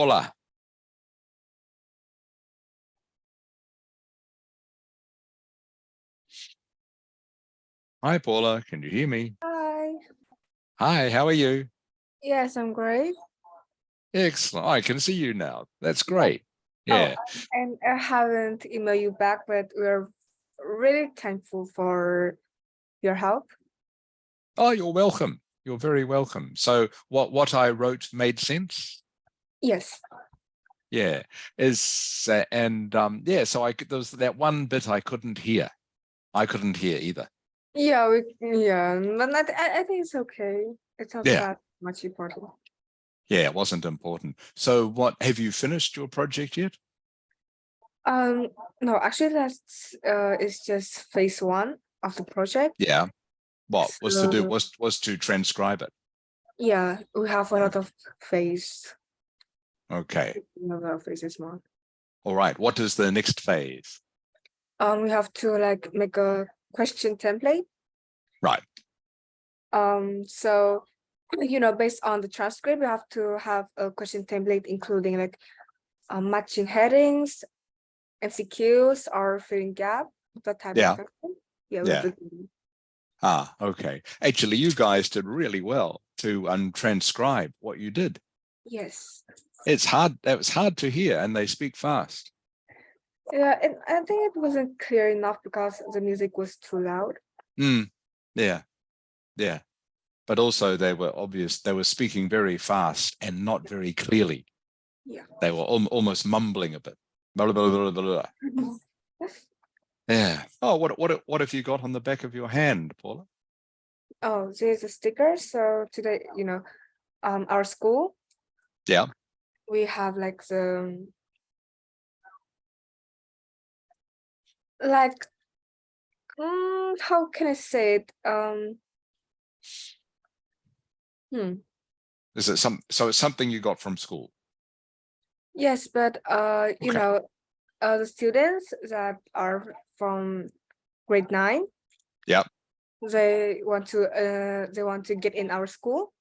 Hola. Hi, Paula. Can you hear me? Hi. Hi, how are you? Yes, I'm great. Excellent. I can see you now. That's Yeah. great. Yeah. And I haven't emailed you back, but we're really thankful for your help. Oh, you're welcome. You're very welcome. So what I wrote made sense? Yes. Yeah. Yeah, so there was that one bit I couldn't hear. I couldn't hear either. Yeah, but I think it's okay. It's not Yeah. that much important. Yeah, it wasn't important. So have you finished your project yet? No, actually it's just phase 1 of the project. Yeah. What was to do So, was to transcribe it. yeah, we have a lot of phase. Okay. Phases more. All right. What is the next phase? We have to like make a question template. Right. So based on the transcript, we have to have a question template including like matching headings, MCQs, or filling gap, that type of Yeah. question. Yeah, we have Yeah. to. Ah, okay. Actually, you guys did really well to transcribe what you did. Yes. It's hard. That was hard to hear, and they speak fast. Yeah, and I think it wasn't clear enough because the music was too loud. Yeah. Yeah. But also they were obvious. They were speaking very fast and not very clearly. Yeah. They were almost mumbling a bit. Blah, blah, blah, blah, blah. Yeah. Oh, what have you got on the back of your hand, Paula? Oh, there's a sticker. So today, our school. Yeah. We have like the how can I say it? Is it so it's something you got from school? Yes, but Okay. the students that are from grade 9, Yeah. they want to get in our school,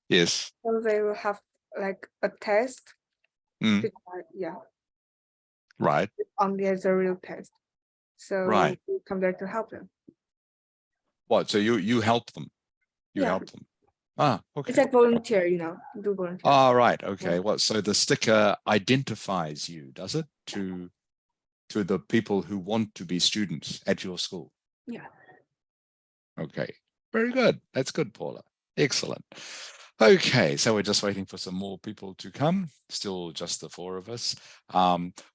Yes. so they will have like a test. Mm. Yeah, Right. only as a real test. So Right. we come there to help them. What? So you help them? You Yeah, help them? Ah, it's okay. like volunteer, do volunteer. Ah, right. Okay. Yeah. What? So the sticker identifies you, does it, to the people who want to be students at your school? Yeah. Okay. Very good. That's good, Paula. Excellent. Okay, so we're just waiting for some more people to come. Still just the 4 of us.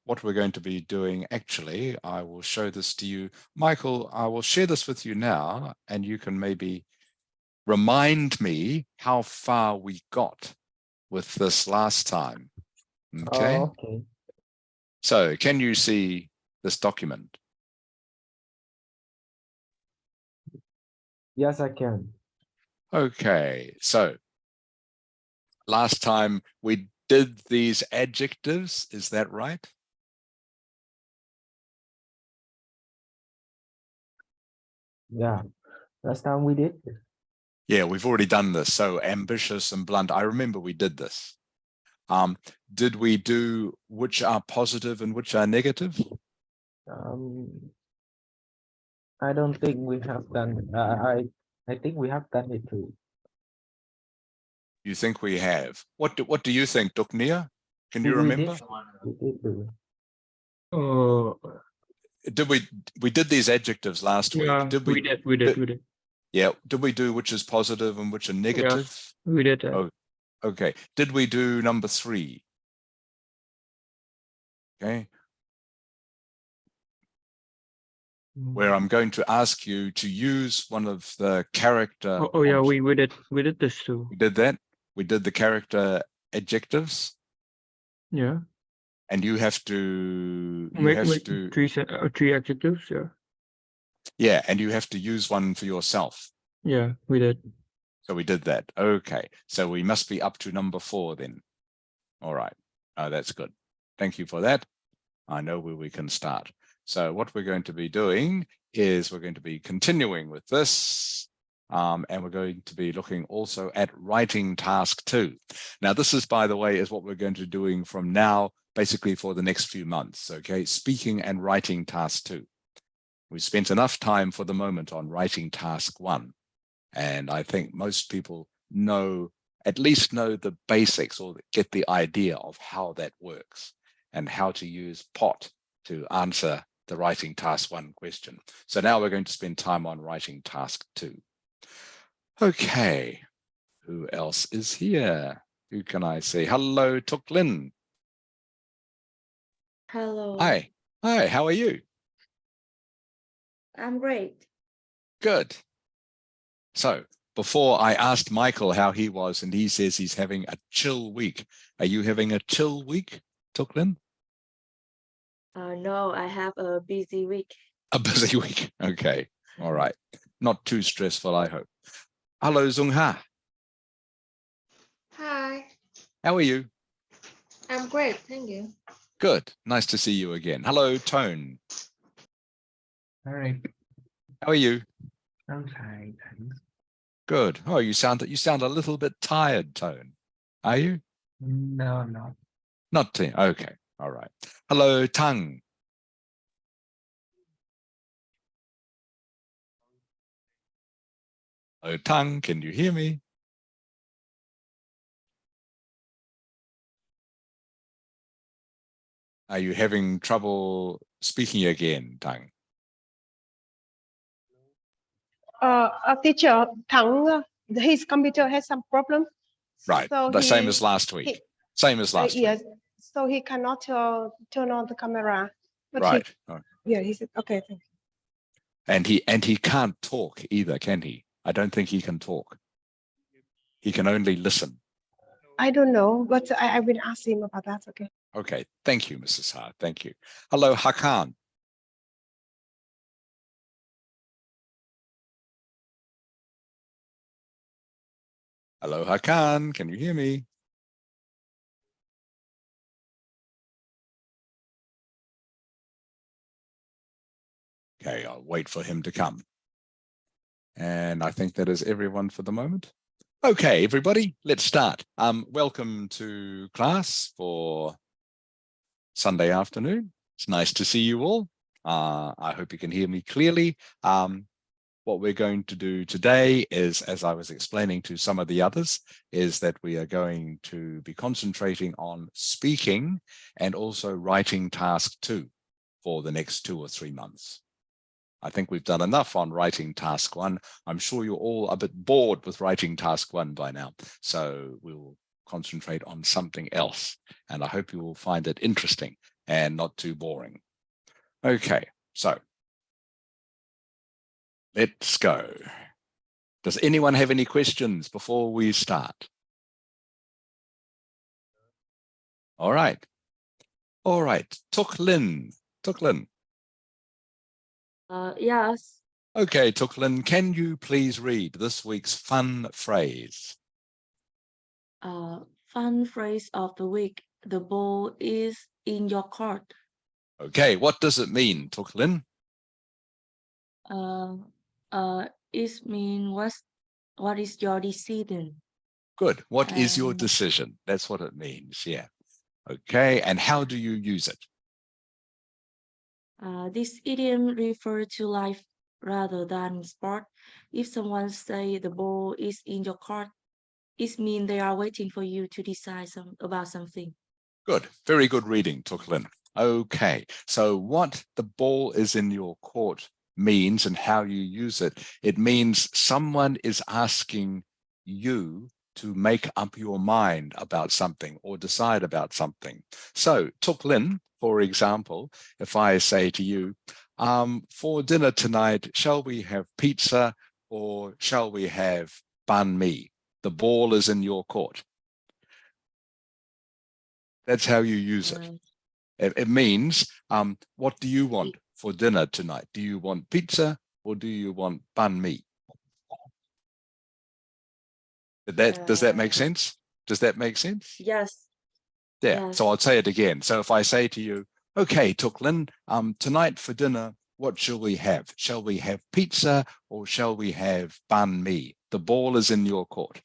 What we're going to be doing, actually, I will show this to you. Michael, I will share this with you now, and you can maybe remind me how far we got with this last time. Okay. Okay. So can you see this document? Yes, I can. Okay, so last time we did these adjectives, is that right? Yeah. Last time we did. Yeah, we've already done this. So ambitious and blunt. I remember we did this. Did we do which are positive and which are negative? I don't think we have done. I think we have done it too. You think we have? What do you think, Duknia? Can you We remember? did. We did do. Did we did these adjectives last Yeah, week? we did. Yeah. Did we do which is positive and which are negative? Yes, we did. Oh, okay. Did we do number 3? Okay. Where I'm going to ask you to use one of the character. Oh yeah, we did. We did this too. We did that. We did the character adjectives. Yeah. And you have to Make three adjectives. Yeah. Yeah, and you have to use one for yourself. Yeah, we did. So we did that. Okay. So we must be up to number 4 then. All right. Oh, that's good. Thank you for that. I know where we can start. So what we're going to be doing is we're going to be continuing with this. And we're going to be looking also at writing task 2. Now, this is, by the way, is what we're going to be doing from now, basically for the next few months, okay? Speaking and writing task 2. We spent enough time for the moment on writing task 1. And I think most people know, at least know the basics or get the idea of how that works and how to use POT to answer the writing task 1 question. So now we're going to spend time on writing task 2. Okay, who else is here? Who can I say? Hello, Tuk Lin. Hello. Hi. Hi, how are you? I'm great. Good. So before I asked Michael how he was, and he says he's having a chill week. Are you having a chill week, Tuk Lin? No, I have a busy week. A busy week. Okay. All right. Not too stressful, I hope. Hello, Zung Ha. Hi, How are you? I'm great, thank you. Good. Nice to see you again. Hello, Tone. All right. How are you? I'm fine, thanks. Good. Oh, you sound a little bit tired, Tone. Are you? No, no. Not too. Okay. All right. Hello, Tang. Hello, Tang. Can you hear me? Are you having trouble speaking again, Tang? Teacher, Thắng, his computer has some problem. Right. So The same as last week. Same as last yes. week. So he cannot turn on the camera. But Right. Yeah, he said, okay, thank you. And he can't talk either, can he? I don't think he can talk. He can only listen. I don't know, but I will ask him about that, okay? Okay. Thank you, Mrs. Ha. Thank you. Hello, Hakan. Hello, Hakan. Can you hear me? Okay, I'll wait for him to come. And I think that is everyone for the moment. Okay, everybody, let's start. Welcome to class for Sunday afternoon. It's nice to see you all. I hope you can hear me clearly. What we're going to do today is, as I was explaining to some of the others, is that we are going to be concentrating on speaking and also writing task 2 for the next 2 or 3 months. I think we've done enough on writing task 1. I'm sure you're all a bit bored with writing task 1 by now. So we'll concentrate on something else. And I hope you will find it interesting and not too boring. Okay, so let's go. Does anyone have any questions before we start? All right. All right. Tuk Lin. Yes. Okay, Tuk Lin, can you please read this week's fun phrase? Fun phrase of the week. The ball is in your court. Okay, what does it mean, Tuk Lin? It means what is your decision? Good. What is your decision? That's what it means. Yeah. Okay. And how do you use it? This idiom refers to life rather than sport. If someone say the ball is in your court, it means they are waiting for you to decide about something. Good. Very good reading, Tuk Lin. Okay. So what the ball is in your court means and how you use it, it means someone is asking you to make up your mind about something or decide about something. So Tuk Lin, for example, if I say to you, for dinner tonight, shall we have pizza or shall we have banh mi? The ball is in your court. That's how you use it. It means, what do you want for dinner tonight? Do you want pizza or do you want banh mi? Does that make sense? Does that make sense? Yes. Yeah. Yes. So I'll say it again. So if I say to you, okay, Tuk Lin, tonight for dinner, what shall we have? Shall we have pizza or shall we have banh mi? The ball is in your court.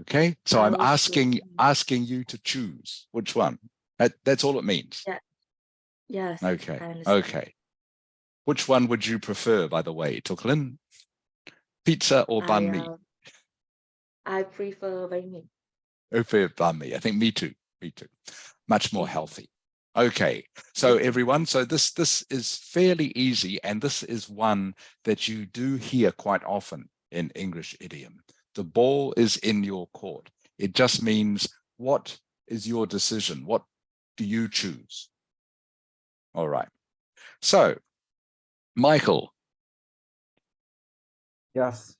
Okay, so I I'm would choose- asking you to choose which one. That's all it means. Yeah. Yes. Okay, I understand. okay. Which one would you prefer, by the way, Tuklin? Pizza or banh mi? I prefer bánh mì. Prefer banh mi. I think me too. Me too. Much more healthy. Okay, so everyone, so this is fairly easy, and this is one that you do hear quite often in English idiom. The ball is in your court. It just means, what is your decision? What do you choose? All right. So, Michael, Yes.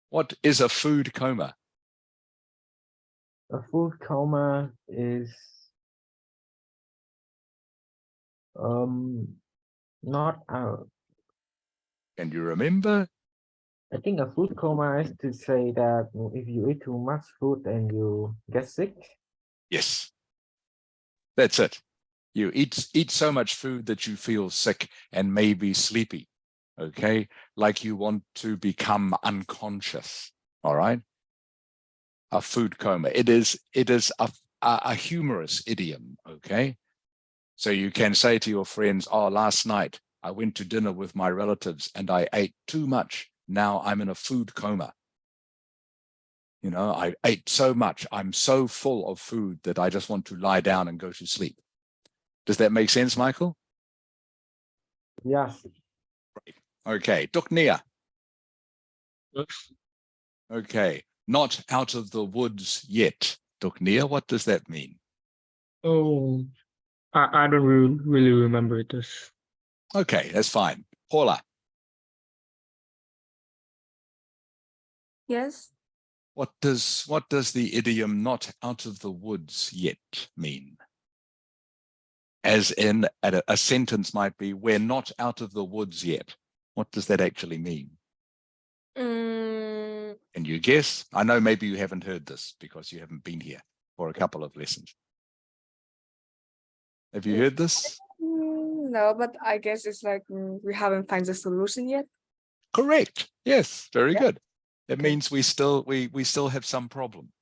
what is a food coma? A food coma is not out. Can you remember? I think a food coma is to say that if you eat too much food and you get sick. Yes. That's it. You eat so much food that you feel sick and maybe sleepy. Okay, like you want to become unconscious. All right. A food coma. It is a humorous idiom. Okay, so you can say to your friends, "Oh, last night I went to dinner with my relatives and I ate too much. Now I'm in a food coma. You know, I ate so much. I'm so full of food that I just want to lie down and go to sleep." Does that make sense, Michael? Yes. Okay, Duknia. Yes. Okay, not out of the woods yet. Duknia, what does that mean? Oh, I don't really remember this. Okay, that's fine. Paula, Yes. what does the idiom "not out of the woods yet" mean? As in, a sentence might be, "We're not out of the woods yet." What does that actually mean? Can you guess? I know maybe you haven't heard this because you haven't been here for a couple of lessons. Have you heard this? No, but I guess it's like we haven't found the solution yet. Correct. Yes, very Yeah. good. It Okay. means we still have some problem.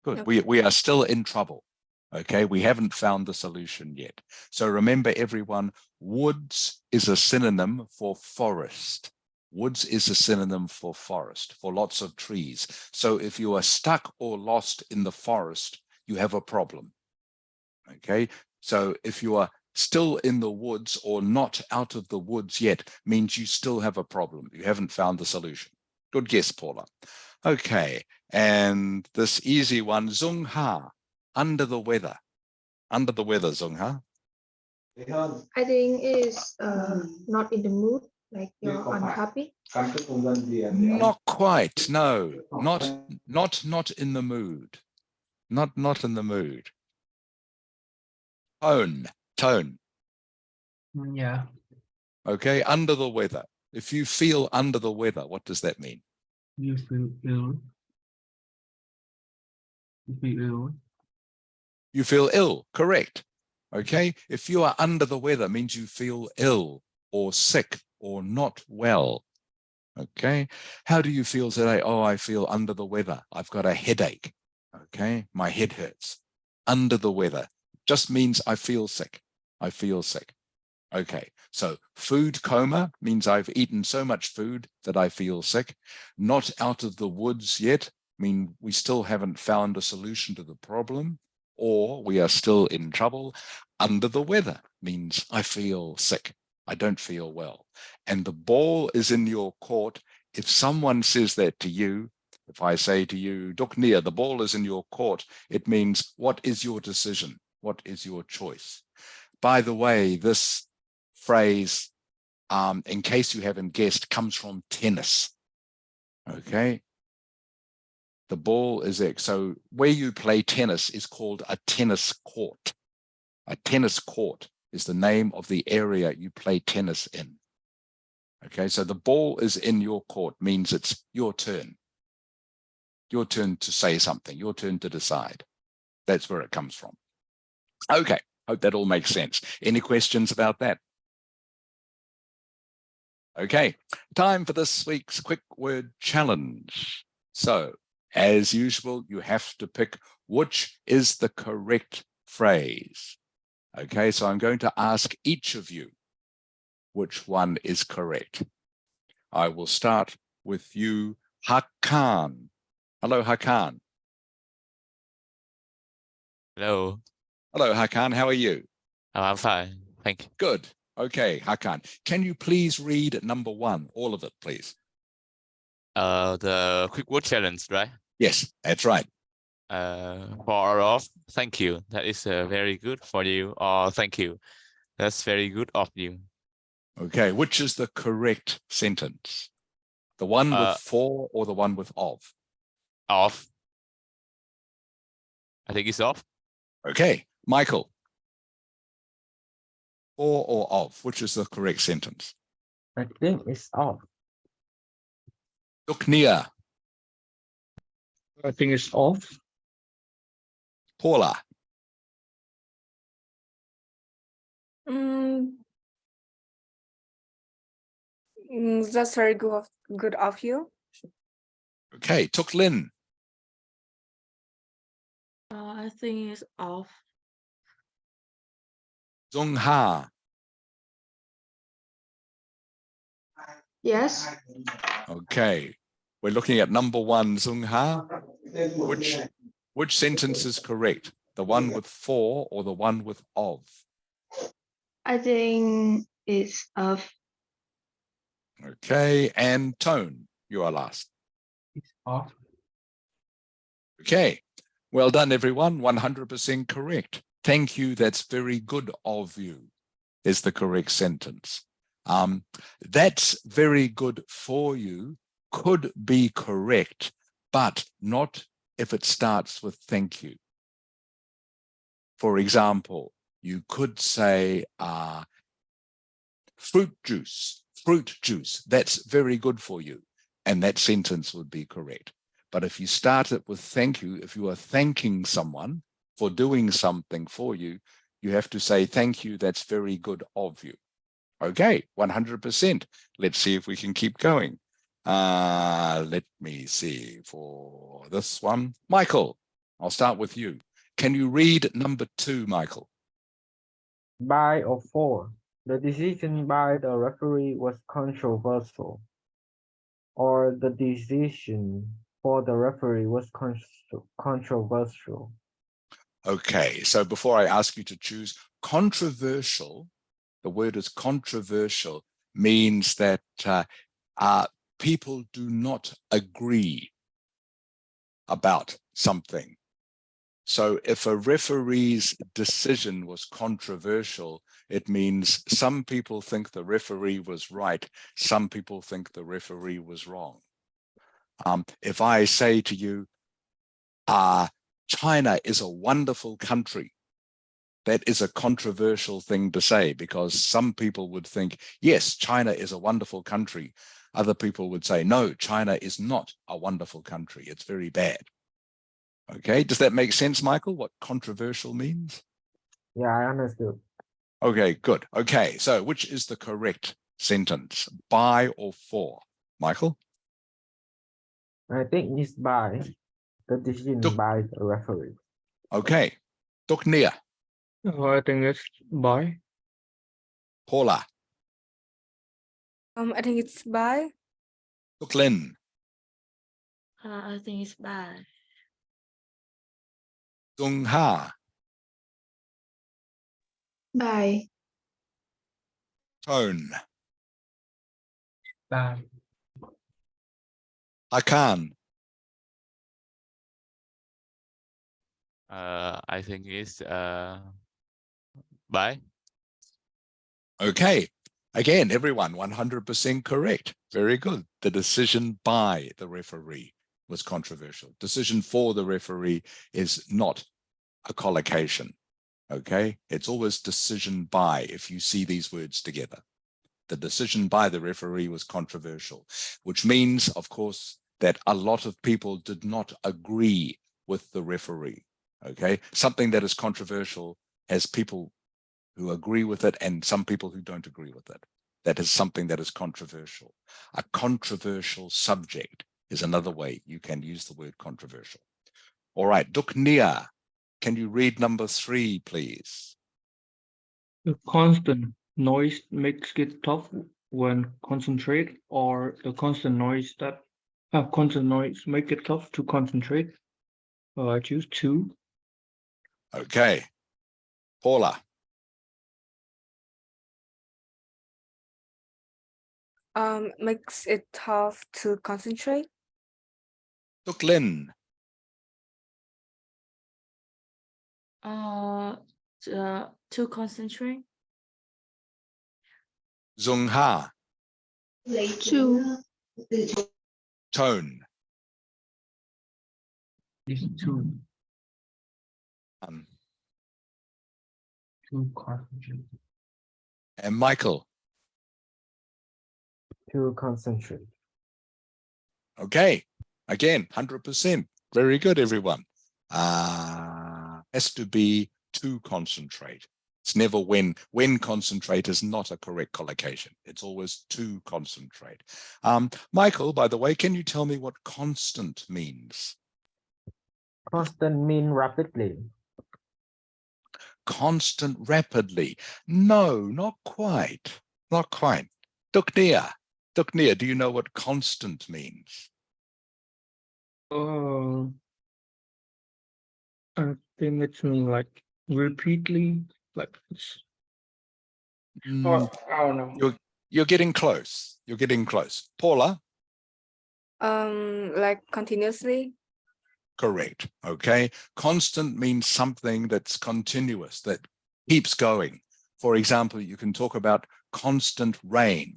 Good. Okay. We are still in trouble. Okay, we haven't found the solution yet. So remember, everyone, woods is a synonym for forest. Woods is a synonym for forest, for lots of trees. So if you are stuck or lost in the forest, you have a problem. Okay, so if you are still in the woods or not out of the woods yet, means you still have a problem. You haven't found the solution. Good guess, Paula. Okay, and this easy one, Zung Ha, under the weather. Under the weather, Zung Ha. I think it's not in the mood, like you're unhappy. Not quite. No, not in the mood. Not in the mood. Tone. Yeah. Okay, under the weather. If you feel under the weather, what does that mean? You feel ill. You feel ill. You feel ill, correct. Okay, if you are under the weather, means you feel ill or sick or not well. Okay, how do you feel today? Oh, I feel under the weather. I've got a headache. Okay, my head hurts. Under the weather just means I feel sick. I feel sick. Okay, so food coma means I've eaten so much food that I feel sick. Not out of the woods yet mean we still haven't found a solution to the problem, or we are still in trouble. Under the weather means I feel sick. I don't feel well. And the ball is in your court. If someone says that to you, if I say to you, Duknia, the ball is in your court, it means, what is your decision? What is your choice? By the way, this phrase, in case you haven't guessed, comes from tennis. Okay. The ball is there. So where you play tennis is called a tennis court. A tennis court is the name of the area you play tennis in. Okay, so the ball is in your court means it's your turn. Your turn to say something, your turn to decide. That's where it comes from. Okay, hope that all makes sense. Any questions about that? Okay, time for this week's quick word challenge. So, as usual, you have to pick which is the correct phrase. Okay, so I'm going to ask each of you which one is correct. I will start with you, Hakan. Hello, Hakan. Hello. Hello, Hakan. How are you? Oh, I'm fine. Thank you. Good. Okay, Hakan, can you please read number 1, all of it, please? The quick word challenge, right? Yes, that's right. For off, thank you. That is very good for you. Or thank you. That's very good of you. Okay, which is the correct sentence? The one with for or the one with of? Off. I think it's off. Okay, Michael. For or of, which is the correct sentence? I think it's off. Duknia, I think it's off. Paula, That's very good of you. okay, Tuklin, I think it's off. Zungha, Yes. okay. We're looking at number 1, Zungha. Which sentence is correct? The one with for or the one with of? I think it's off. Okay, and Tone, you are last. It's off. Okay, well done, everyone. 100% correct. Thank you. That's very good of you, is the correct sentence. That's very good for you could be correct, but not if it starts with thank you. For example, you could say fruit juice, that's very good for you. And that sentence would be correct. But if you start it with thank you, if you are thanking someone for doing something for you, you have to say thank you, that's very good of you. Okay, 100%. Let's see if we can keep going. Let me see for this one. Michael, I'll start with you. Can you read number 2, Michael? By or for. The decision by the referee was controversial. Or the decision for the referee was controversial. Okay, so before I ask you to choose, controversial, the word is controversial, means that people do not agree about something. So if a referee's decision was controversial, it means some people think the referee was right, some people think the referee was wrong. If I say to you, China is a wonderful country, that is a controversial thing to say, because some people would think, yes, China is a wonderful country. Other people would say, no, China is not a wonderful country. It's very bad. Okay, does that make sense, Michael, what controversial means? Yeah, I understood. Okay, good. Okay, so which is the correct sentence, by or for? Michael? I think it's by the decision by the referee. Okay, Duknia, I think it's by. Paula, I think it's by. Tuklin, I think it's by. Zungha, By. Tone, By. Hakan, I think it's by. Okay, again, everyone 100% correct. Very good. The decision by the referee was controversial. Decision for the referee is not a collocation. Okay, it's always decision by if you see these words together. The decision by the referee was controversial, which means, of course, that a lot of people did not agree with the referee. Okay, something that is controversial has people who agree with it and some people who don't agree with it. that is something that is controversial. A controversial subject is another way you can use the word controversial. All right, Duknia, can you read number 3, please? The constant noise makes it tough when concentrate, or the constant noise make it tough to concentrate. I choose 2. Okay, Paula. Makes it tough to concentrate. Duklin. To concentrate. Zungha. 2. Tone. Is 2. Um, 2 concentrate. and Michael. To concentrate. Okay, again, 100%. Very good, everyone. Has to be to concentrate. It's never when. When concentrate is not a correct collocation. It's always to concentrate. Michael, by the way, can you tell me what constant means? Constant mean rapidly. Constant rapidly. No, not quite. Not quite. Duknia, do you know what constant means? I think it's mean like repeatedly, like it's. I don't know. You're getting close. You're getting close. Paula? Like continuously. Correct. Okay. Constant means something that's continuous, that keeps going. For example, you can talk about constant rain.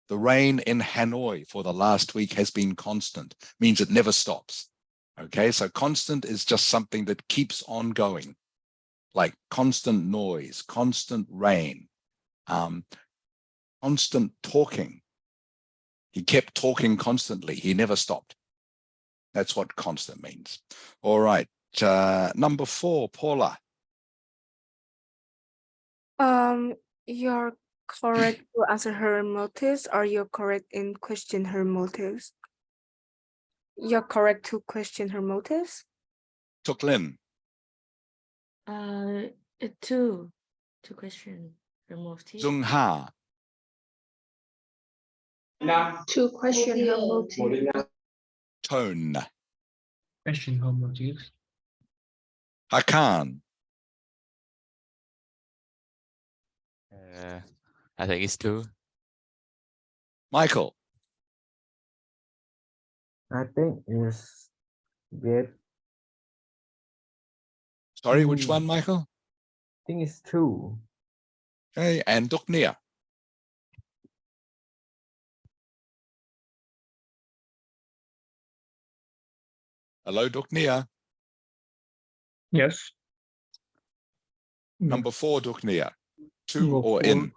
The rain in Hanoi for the last week has been constant, means it never stops. Okay. So constant is just something that keeps on going, like constant noise, constant rain, constant talking. He kept talking constantly. He never stopped. That's what constant means. All right. Number 4, Paula. You're correct to answer her motives, or you're correct in question her motives? You're correct to question her motives? Tuklin. 2 to question her motive. Zungha. 2 question her motive. Tone. Question her motives. Hakan. I think it's 2. Michael. I think is get. Sorry, which one, Michael? I think it's 2. Okay, and Duknia. Hello, Duknia. Yes. Number 4, Duknia. 2 Number or 4. in?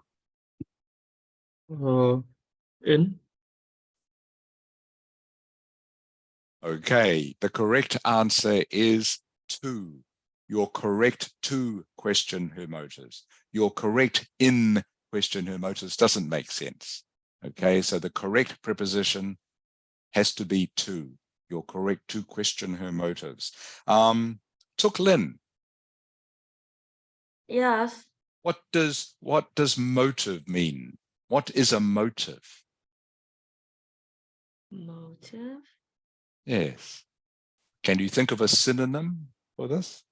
In. Okay, the correct answer is 2. You're correct to question her motives. You're correct in question her motives doesn't make sense. Okay, so the correct preposition has to be to. You're correct to question her motives. Tuklin. Yes. What does motive mean? What is a motive? Motive. Yes. Can you think of a synonym for this?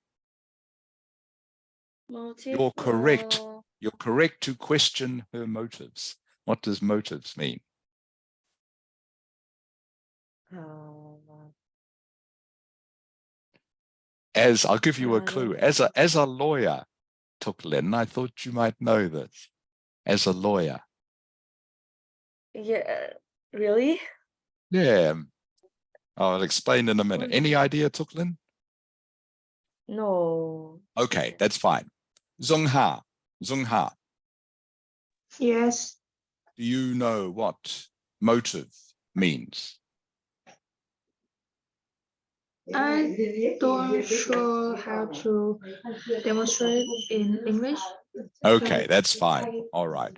Motive. You're correct. You're correct to question her motives. What does motives mean? As I'll give you a clue, as a lawyer, Tuklin, I thought you might know this. As a lawyer. Yeah. Really? Yeah. I'll explain in a minute. Any idea, Tuklin? No. Okay, that's fine. Zungha. Yes. Do you know what motive means? I don't sure how to demonstrate in English. Okay, that's fine. All right.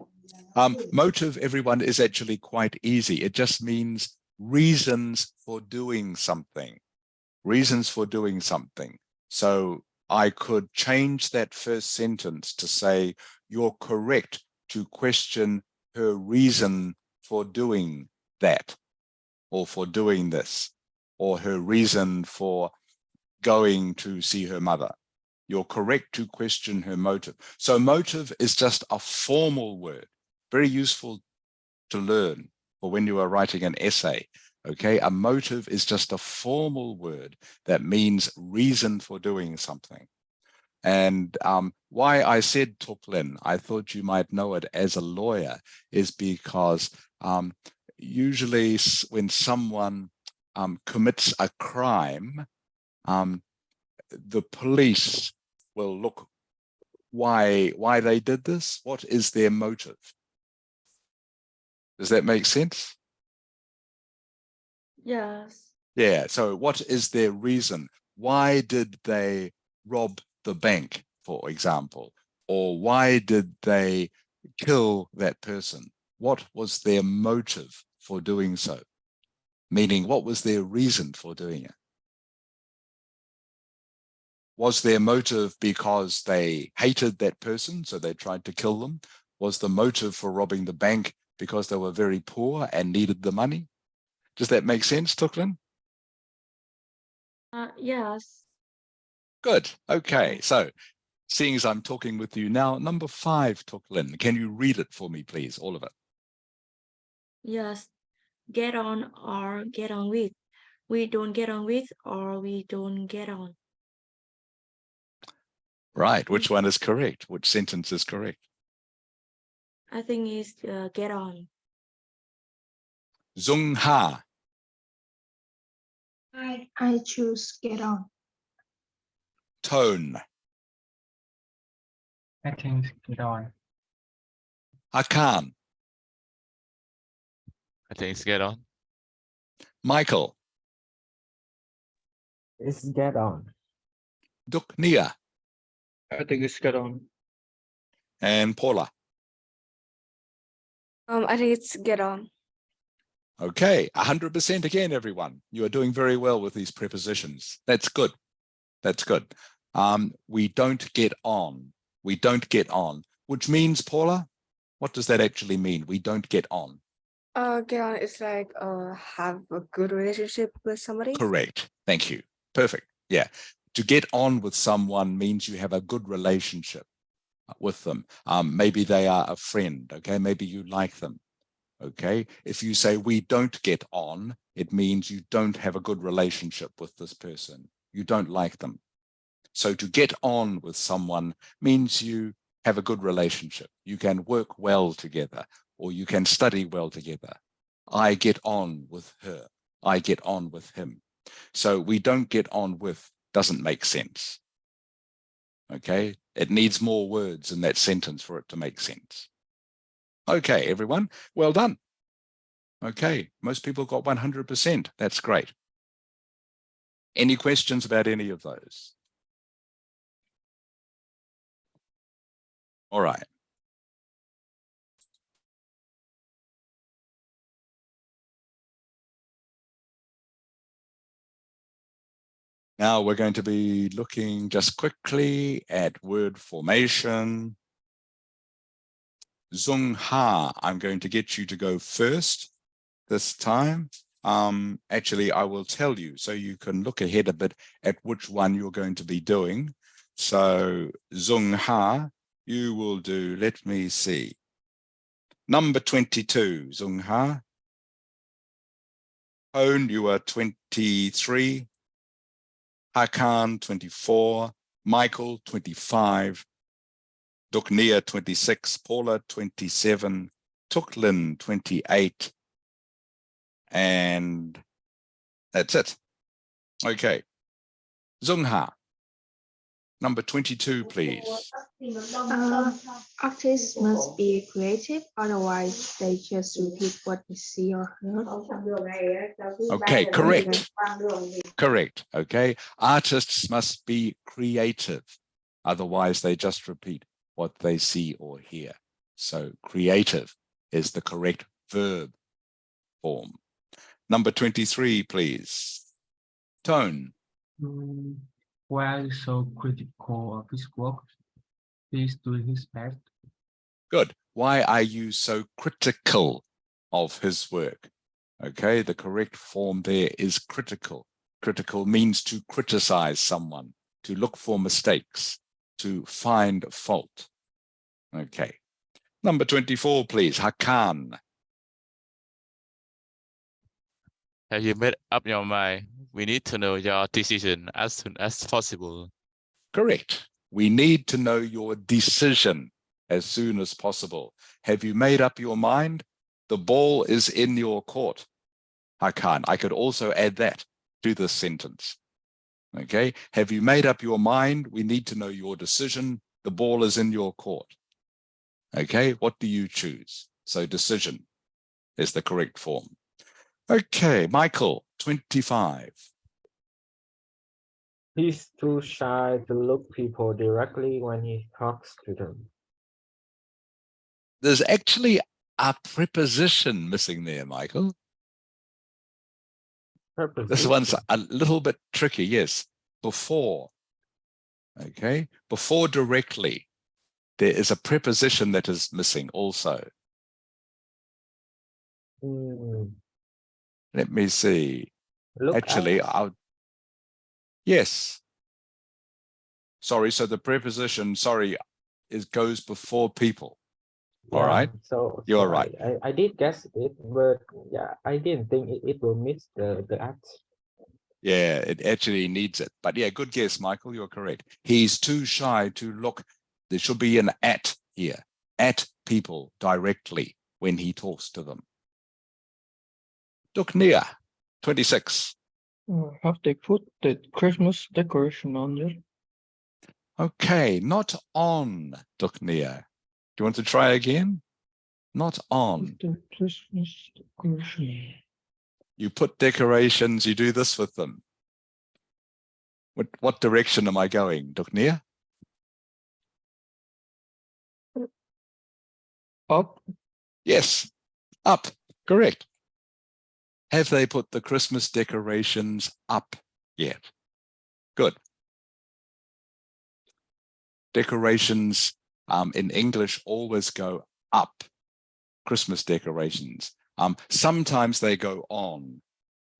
Motive, everyone, is actually quite easy. It just means reasons for doing something. Reasons for doing something. So I could change that first sentence to say, you're correct to question her reason for doing that, or for doing this, or her reason for going to see her mother. You're correct to question her motive. So motive is just a formal word, very useful to learn for when you are writing an essay. Okay, a motive is just a formal word that means reason for doing something. And why I said Tuklin, I thought you might know it as a lawyer, is because usually when someone commits a crime, the police will look why they did this. What is their motive? Does that make sense? Yes. Yeah, so what is their reason? Why did they rob the bank, for example? Or why did they kill that person? What was their motive for doing so? Meaning, what was their reason for doing it? Was their motive because they hated that person, so they tried to kill them? Was the motive for robbing the bank because they were very poor and needed the money? Does that make sense, Tuklin? Yes. Good. Okay. So seeing as I'm talking with you now, number 5, Tuklin, can you read it for me, please? All of it. Yes. Get on or get on with. We don't get on with or we don't get on. Right. Which one is correct? Which sentence is correct? I think it's get on. Zung Ha. I choose get on. Tone. I think get on. Hakan. I think it's get on. Michael. It's get on. Duknia. I think it's get on. And Paula. I think it's get on. Okay, 100% again, everyone. You are doing very well with these prepositions. That's good. That's good. We don't get on. We don't get on, which means, Paula, what does that actually mean? We don't get on. Get on is like have a good relationship with somebody. Correct. Thank you. Perfect. Yeah. To get on with someone means you have a good relationship with them. Maybe they are a friend. Okay. Maybe you like them. Okay. If you say we don't get on, it means you don't have a good relationship with this person. You don't like them. So to get on with someone means you have a good relationship. You can work well together, or you can study well together. I get on with her. I get on with him. So we don't get on with doesn't make sense. Okay. It needs more words in that sentence for it to make sense. Okay, everyone, well done. Okay, most people got 100%. That's great. Any questions about any of those? All right. Now we're going to be looking just quickly at word formation. Zung Ha, I'm going to get you to go first this time. Actually, I will tell you so you can look ahead a bit at which one you're going to be doing. So Zung Ha, you will do, let me see, number 22, Zung Ha. Hone, you are 23. Hakan, 24. Michael, 25. Duknia, 26. Paula, 27. Tuklin, 28. And that's it. Okay. Zung Ha, number 22, please. Artists must be creative, otherwise they just repeat what they see or heard. Okay, correct. Correct. Okay. Artists must be creative. Otherwise, they just repeat what they see or hear. So creative is the correct verb form. Number 23, please. Tone. Why so critical of his work? He's doing his best. Good. Why are you so critical of his work? Okay, the correct form there is critical. Critical means to criticize someone, to look for mistakes, to find fault. Okay. Number 24, please. Hakan. Have you made up your mind? We need to know your decision as soon as possible. Correct. We need to know your decision as soon as possible. Have you made up your mind? The ball is in your court. Hakan. I could also add that to this sentence. Okay. Have you made up your mind? We need to know your decision. The ball is in your court. Okay. What do you choose? So decision is the correct form. Okay. Michael, 25. He's too shy to look people directly when he talks to them. There's actually a preposition missing there, Michael. This Preposition. one's a little bit tricky. Yes. Before. Okay. Before directly. There is a preposition that is missing also. Let me see. Look Actually, at. yes. Sorry. So the preposition, sorry, goes before people. All right. So You're right. I did guess it, but yeah, I didn't think it will miss the at. Yeah, it actually needs it. But yeah, good guess, Michael. You're correct. He's too shy to look. There should be an at here. At people directly when he talks to them. Duknia, 26. Have they put the Christmas decoration on yet? Okay, not on, Duknia. Do you want to try again? Not on. The Christmas decoration. You put decorations, you do this with them. What direction am I going, Duknia? Up. Yes, up, correct. Have they put the Christmas decorations up yet? Good. Decorations in English always go up, Christmas decorations. Sometimes they go on,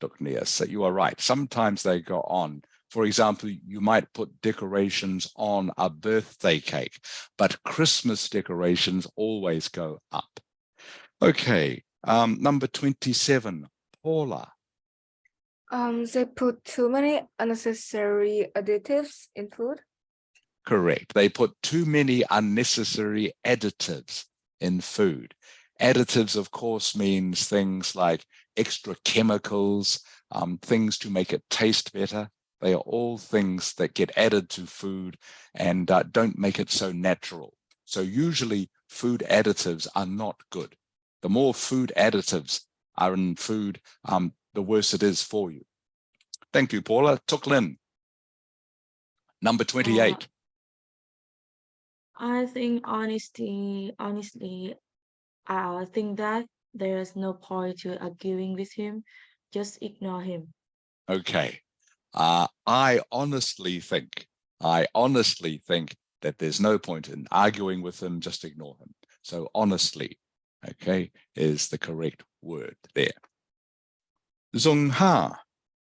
Duknia, so you are right. Sometimes they go on. For example, you might put decorations on a birthday cake, but Christmas decorations always go up. Okay, number 27, Paula. They put too many unnecessary additives in food. Correct. They put too many unnecessary additives in food. Additives, of course, means things like extra chemicals, things to make it taste better. They are all things that get added to food and don't make it so natural. So usually food additives are not good. The more food additives are in food, the worse it is for you. Thank you, Paula. Tuklin, number 28. I think honestly, I think that there's no point to arguing with him. Just ignore him. Okay. I honestly think that there's no point in arguing with him, just ignore him. So honestly, okay, is the correct word there. Zung Ha.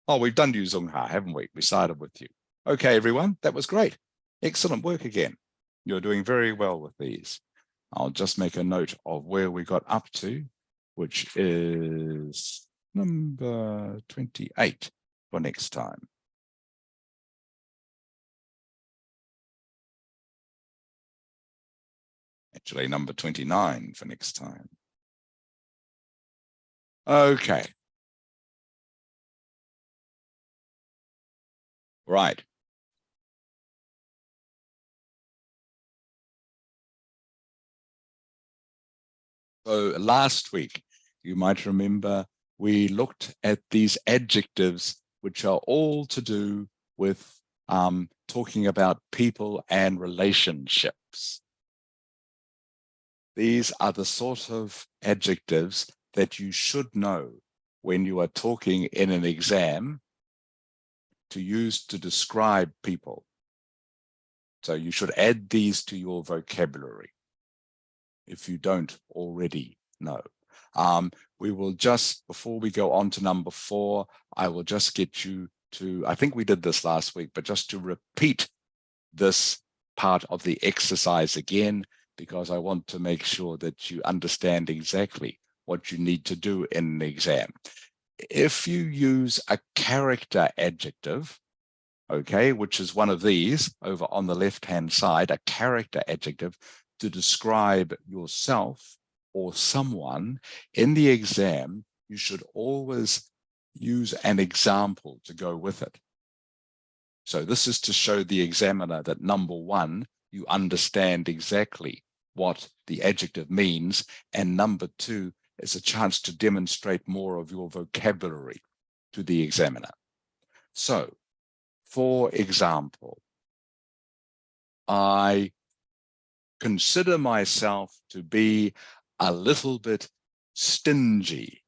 Oh, we've done you, Zung Ha, haven't we? We started with you. Okay, everyone, that was great. Excellent work again. You're doing very well with these. I'll just make a note of where we got up to, which is number 28 for next time. Actually, number 29 for next time. Okay. Right. So last week, you might remember, we looked at these adjectives, which are all to do with talking about people and relationships. these are the sort of adjectives that you should know when you are talking in an exam to use to describe people. So you should add these to your vocabulary if you don't already know. We will just, before we go on to number 4, I will just get you to, I think we did this last week, but just to repeat this part of the exercise again, because I want to make sure that you understand exactly what you need to do in an exam. If you use a character adjective, okay, which is one of these over on the left-hand side, a character adjective to describe yourself or someone in the exam, you should always use an example to go with it. So this is to show the examiner that number 1, you understand exactly what the adjective means, and number 2 is a chance to demonstrate more of your vocabulary to the examiner. So, for example, I consider myself to be a little bit stingy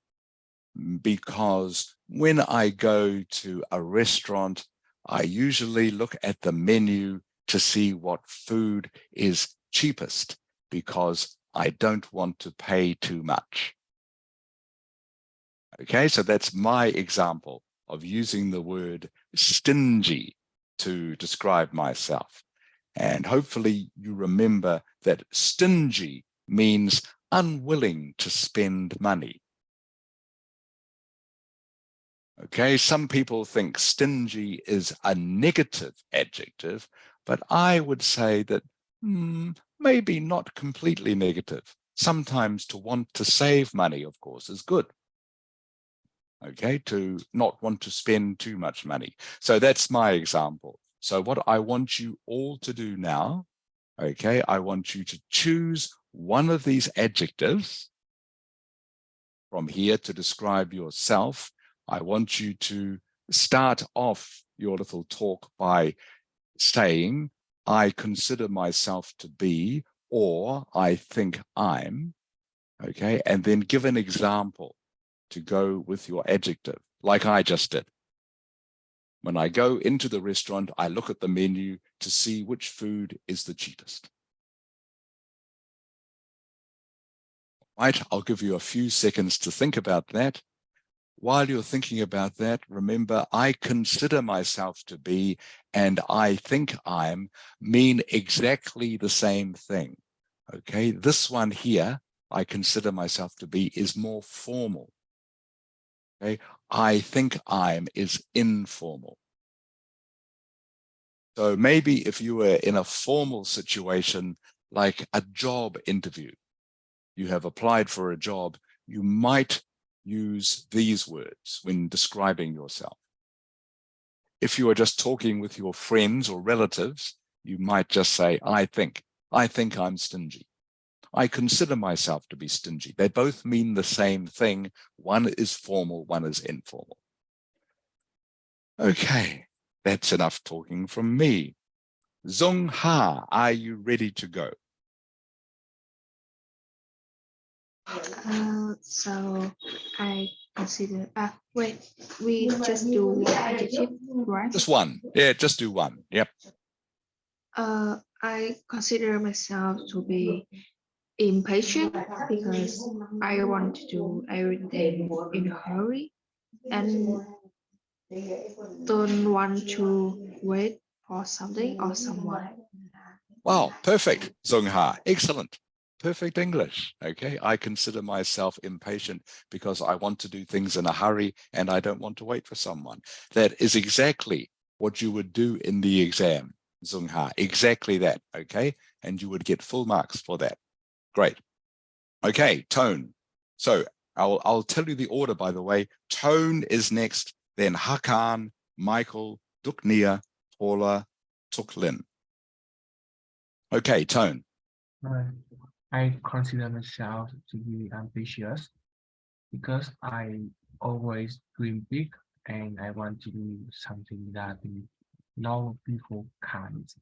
because when I go to a restaurant, I usually look at the menu to see what food is cheapest because I don't want to pay too much. Okay, so that's my example of using the word stingy to describe myself. And hopefully you remember that stingy means unwilling to spend money. Okay, some people think stingy is a negative adjective, but I would say that maybe not completely negative. Sometimes to want to save money, of course, is good. Okay, to not want to spend too much money. So that's my example. So what I want you all to do now, okay, I want you to choose one of these adjectives from here to describe yourself. I want you to start off your little talk by saying, I consider myself to be, or I think I'm, okay, and then give an example to go with your adjective, like I just did. When I go into the restaurant, I look at the menu to see which food is the cheapest. Right, I'll give you a few seconds to think about that. While you're thinking about that, remember, I consider myself to be and I think I'm mean exactly the same thing. Okay, this one here, I consider myself to be, is more formal. Okay, I think I'm is informal. So maybe if you were in a formal situation, like a job interview, you have applied for a job, you might use these words when describing yourself. If you are just talking with your friends or relatives, you might just say, I think I'm stingy. I consider myself to be stingy. They both mean the same thing. One is formal, one is informal. Okay, that's enough talking from me. Zong Ha, are you ready to go? So I consider, wait, we just do one adjective, right? Just one. Yeah, just do one. Yep. I consider myself to be impatient because I want to do everything in a hurry and don't want to wait for something or someone. Wow, perfect, Zong Ha. Excellent. Perfect English. Okay, I consider myself impatient because I want to do things in a hurry and I don't want to wait for someone. That is exactly what you would do in the exam, Zong Ha. Exactly that. Okay, and you would get full marks for that. Great. Okay, Tone. So I'll tell you the order, by the way. Tone is next, then Hakan, Michael, Duknia, Paula, Tuklin. Okay, Tone. I consider myself to be ambitious because I always dream big and I want to do something that no people can't.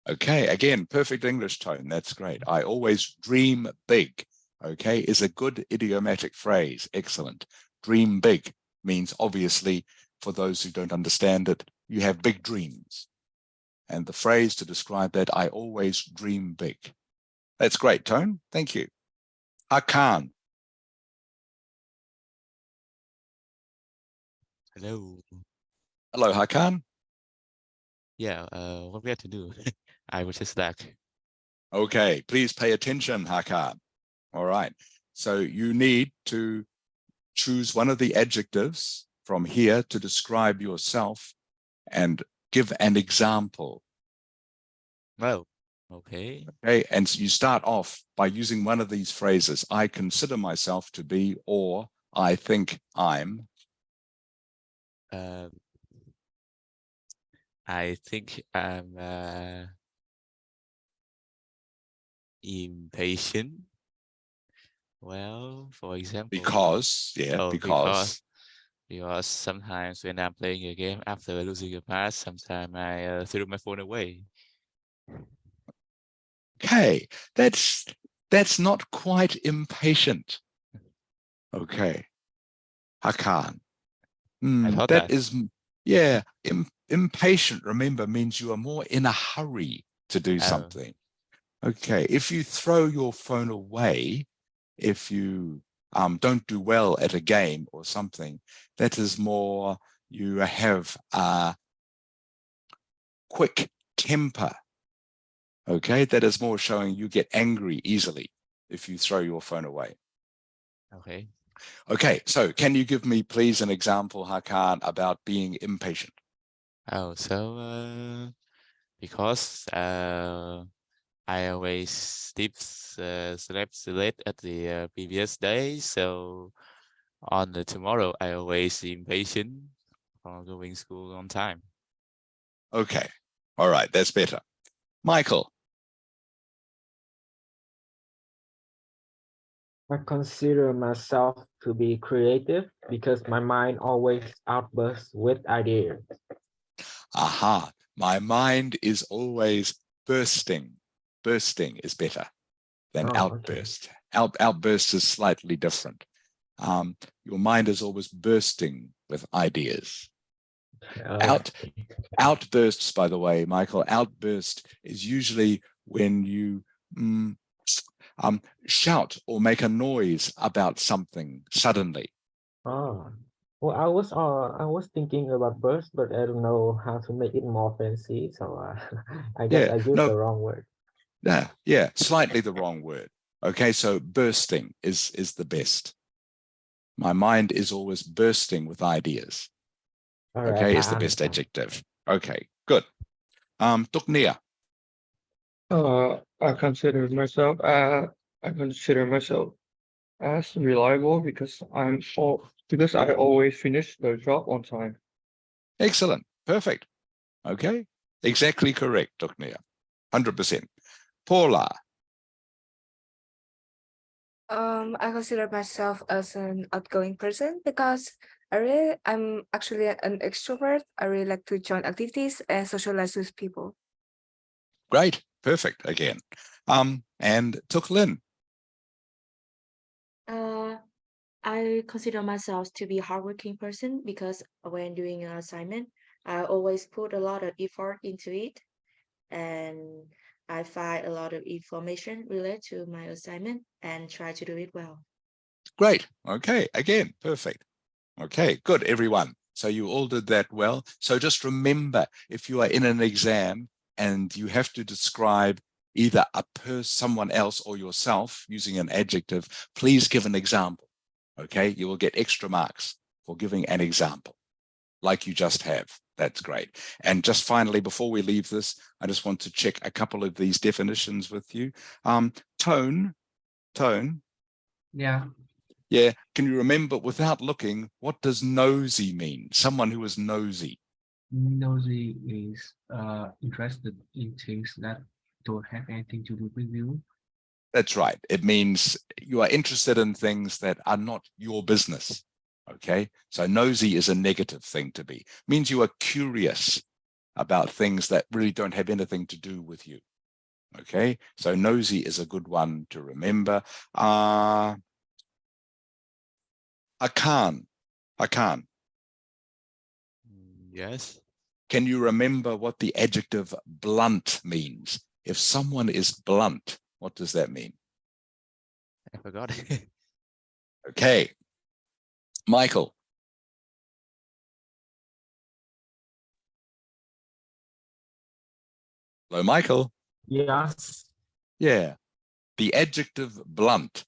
Okay, again, perfect English tone. That's great. I always dream big. Okay, is a good idiomatic phrase. Excellent. Dream big means, obviously, for those who don't understand it, you have big dreams. And the phrase to describe that, I always dream big. That's great, Tone. Thank you. Hakan. Hello. Hello, Hakan. Yeah, what we have to do? I was just like, Okay, please pay attention, Hakan. All right. So you need to choose one of the adjectives from here to describe yourself and give an example. well, okay. Okay, and so you start off by using one of these phrases. I consider myself to be, or I think I'm. Um, I think I'm impatient. Well, for example, Because, yeah, oh, because. because sometimes when I'm playing a game after losing a match, sometimes I threw my phone away. Okay, that's not quite impatient. Okay, Hakan. I thought That that. is, yeah, impatient, remember, means you are more in a hurry to do something. Okay, if you throw your phone away, if you don't do well at a game or something, that is more, you have a quick temper. Okay, that is more showing you get angry easily if you throw your phone away. Okay. Okay, so can you give me, please, an example, Hakan, about being impatient? Oh, so because I always slept late at the previous day, so on the tomorrow I always impatient for going school on time. Okay, all right, that's better. Michael. I consider myself to be creative because my mind always outbursts with ideas. Aha, my mind is always bursting. Bursting is better than outburst. Outburst is slightly different. Your mind is always bursting with ideas. Outbursts, by the way, Michael, outburst is usually when you shout or make a noise about something suddenly. Oh, well, I was thinking about burst, but I don't know how to make it more fancy, so I guess I used the wrong word. Yeah, slightly the wrong word. Okay, so bursting is the best. My mind is always bursting with ideas. Okay, is the best adjective. Okay, good. Tuknia. I consider myself as reliable because I always finish the job on time. Excellent. Perfect. Okay. Exactly correct, Tuknia. 100%. Paula. I consider myself as an outgoing person because I'm actually an extrovert. I really like to join activities and socialize with people. Great. Perfect again. And Tuklin. I consider myself to be a hardworking person because when doing an assignment, I always put a lot of effort into it, and I find a lot of information related to my assignment and try to do it well. Great. Okay. Again, perfect. Okay, good, everyone. So you all did that well. So just remember, if you are in an exam and you have to describe either someone else or yourself using an adjective, please give an example. Okay, you will get extra marks for giving an example like you just have. That's great. And just finally, before we leave this, I just want to check a couple of these definitions with you. Tone. Yeah. Yeah, can you remember without looking, what does nosy mean? Someone who is nosy. Nosy is interested in things that don't have anything to do with you. That's right. It means you are interested in things that are not your business. Okay, so nosy is a negative thing to be. It means you are curious. about things that really don't have anything to do with you. Okay, so nosy is a good one to remember. I can't. Yes. Can you remember what the adjective blunt means? If someone is blunt, what does that mean? I forgot. Okay, Michael. Hello, Michael. Yes. Yeah, the adjective blunt.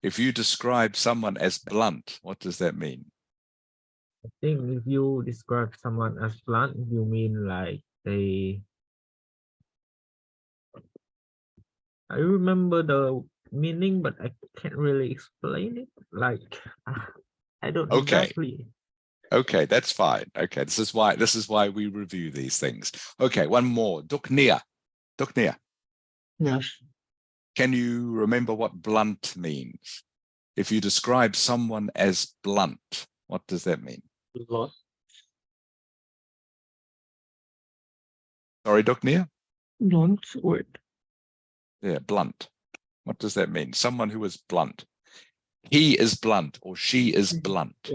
If you describe someone as blunt, what does that mean? I think if you describe someone as blunt, you mean like I remember the meaning, but I can't really explain it. Like I don't Okay. exactly. Okay, that's fine. Okay, this is why we review these things. Okay, one more. Duknia. Yes. Can you remember what blunt means? If you describe someone as blunt, what does that mean? Lot. Sorry, Duknia? Don't wait. Yeah, blunt. What does that mean? Someone who is blunt. He is blunt or she is blunt.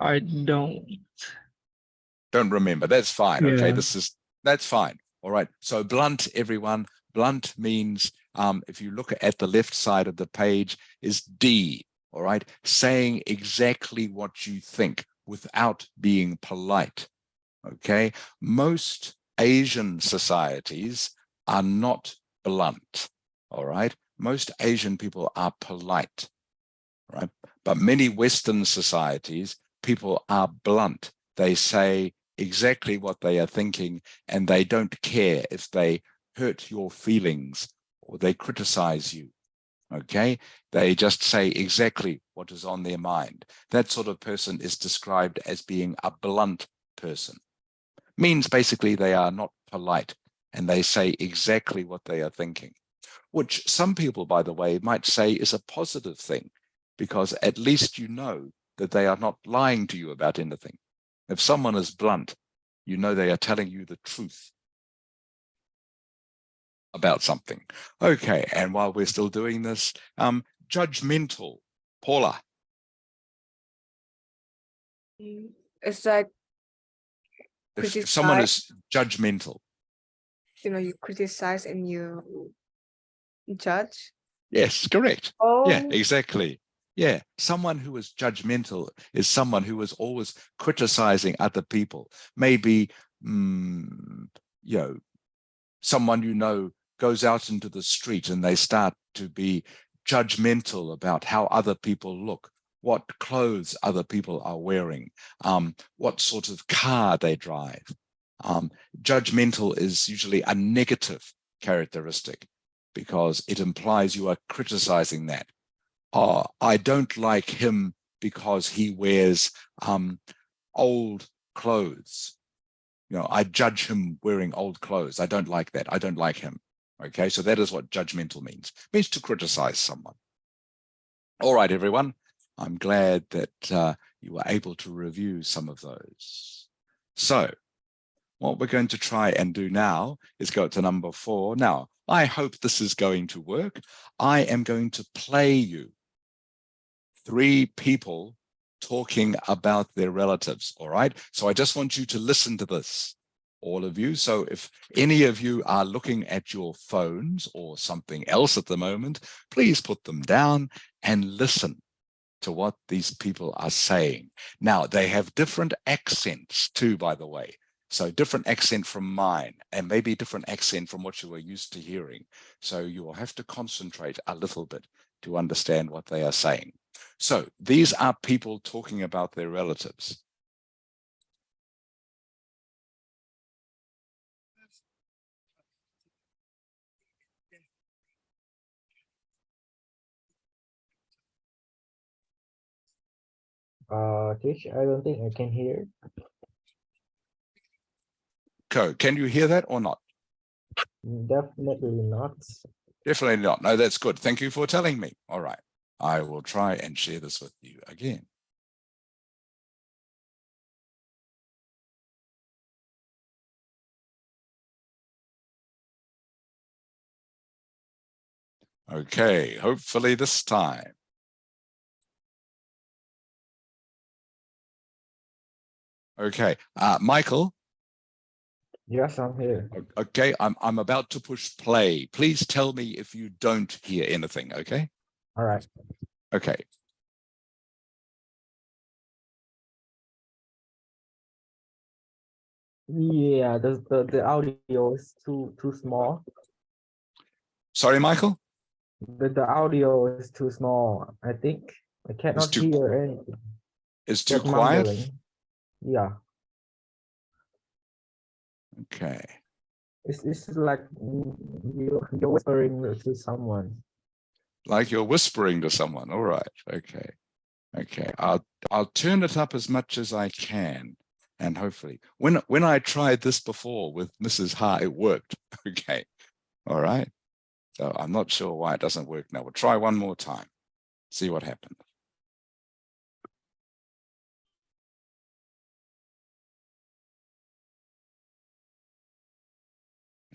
I don't. Don't remember. That's fine. Yeah. Okay, that's fine. All right. So blunt, everyone. Blunt means, if you look at the left side of the page, is D. All right. Saying exactly what you think without being polite. Okay. Most Asian societies are not blunt. All right. Most Asian people are polite. Right. But many Western societies, people are blunt. They say exactly what they are thinking, and they don't care if they hurt your feelings or they criticize you. Okay, they just say exactly what is on their mind. That sort of person is described as being a blunt person. Means basically they are not polite and they say exactly what they are thinking, which some people, by the way, might say is a positive thing, because at least you know that they are not lying to you about anything. If someone is blunt, you know they are telling you the truth about something. Okay, and while we're still doing this, judgmental. Paula. It's like If someone criticize, is judgmental. you criticize and you judge. Yes, correct. Oh, Yeah, exactly. Yeah, someone who is judgmental is someone who is always criticizing other people. Maybe, someone goes out into the street and they start to be judgmental about how other people look, what clothes other people are wearing, what sort of car they drive. Judgmental is usually a negative characteristic because it implies you are criticizing that. Oh, I don't like him because he wears old clothes. I judge him wearing old clothes. I don't like that. I don't like him. Okay, so that is what judgmental means. It means to criticize someone. All right, everyone. I'm glad that you were able to review some of those. So what we're going to try and do now is go to number 4. Now, I hope this is going to work. I am going to play you 3 people talking about their relatives, all right? So I just want you to listen to this, all of you. So if any of you are looking at your phones or something else at the moment, please put them down and listen to what these people are saying. Now, they have different accents too, by the way. So different accent from mine and maybe different accent from what you were used to hearing. So you will have to concentrate a little bit to understand what they are saying. So these are people talking about their relatives. Tish, I don't think I can hear. Can you hear that or not? Definitely not. Definitely not. No, that's good. Thank you for telling me. All right. I will try and share this with you again. Okay, hopefully this time. Okay, Michael. Yes, I'm here. Okay, I'm about to push play. Please tell me if you don't hear anything, okay? All right. Okay. Yeah, the audio is too small. Sorry, Michael? The audio is too small. I think I cannot hear anything. It's too Just quiet? mumbling. Yeah. Okay. It's like you're whispering to someone. Like you're whispering to someone. All right. Okay. Okay. I'll turn it up as much as I can. And hopefully when I tried this before with Mrs. Ha, it worked. Okay. All right. So I'm not sure why it doesn't work now. We'll try one more time. See what happens.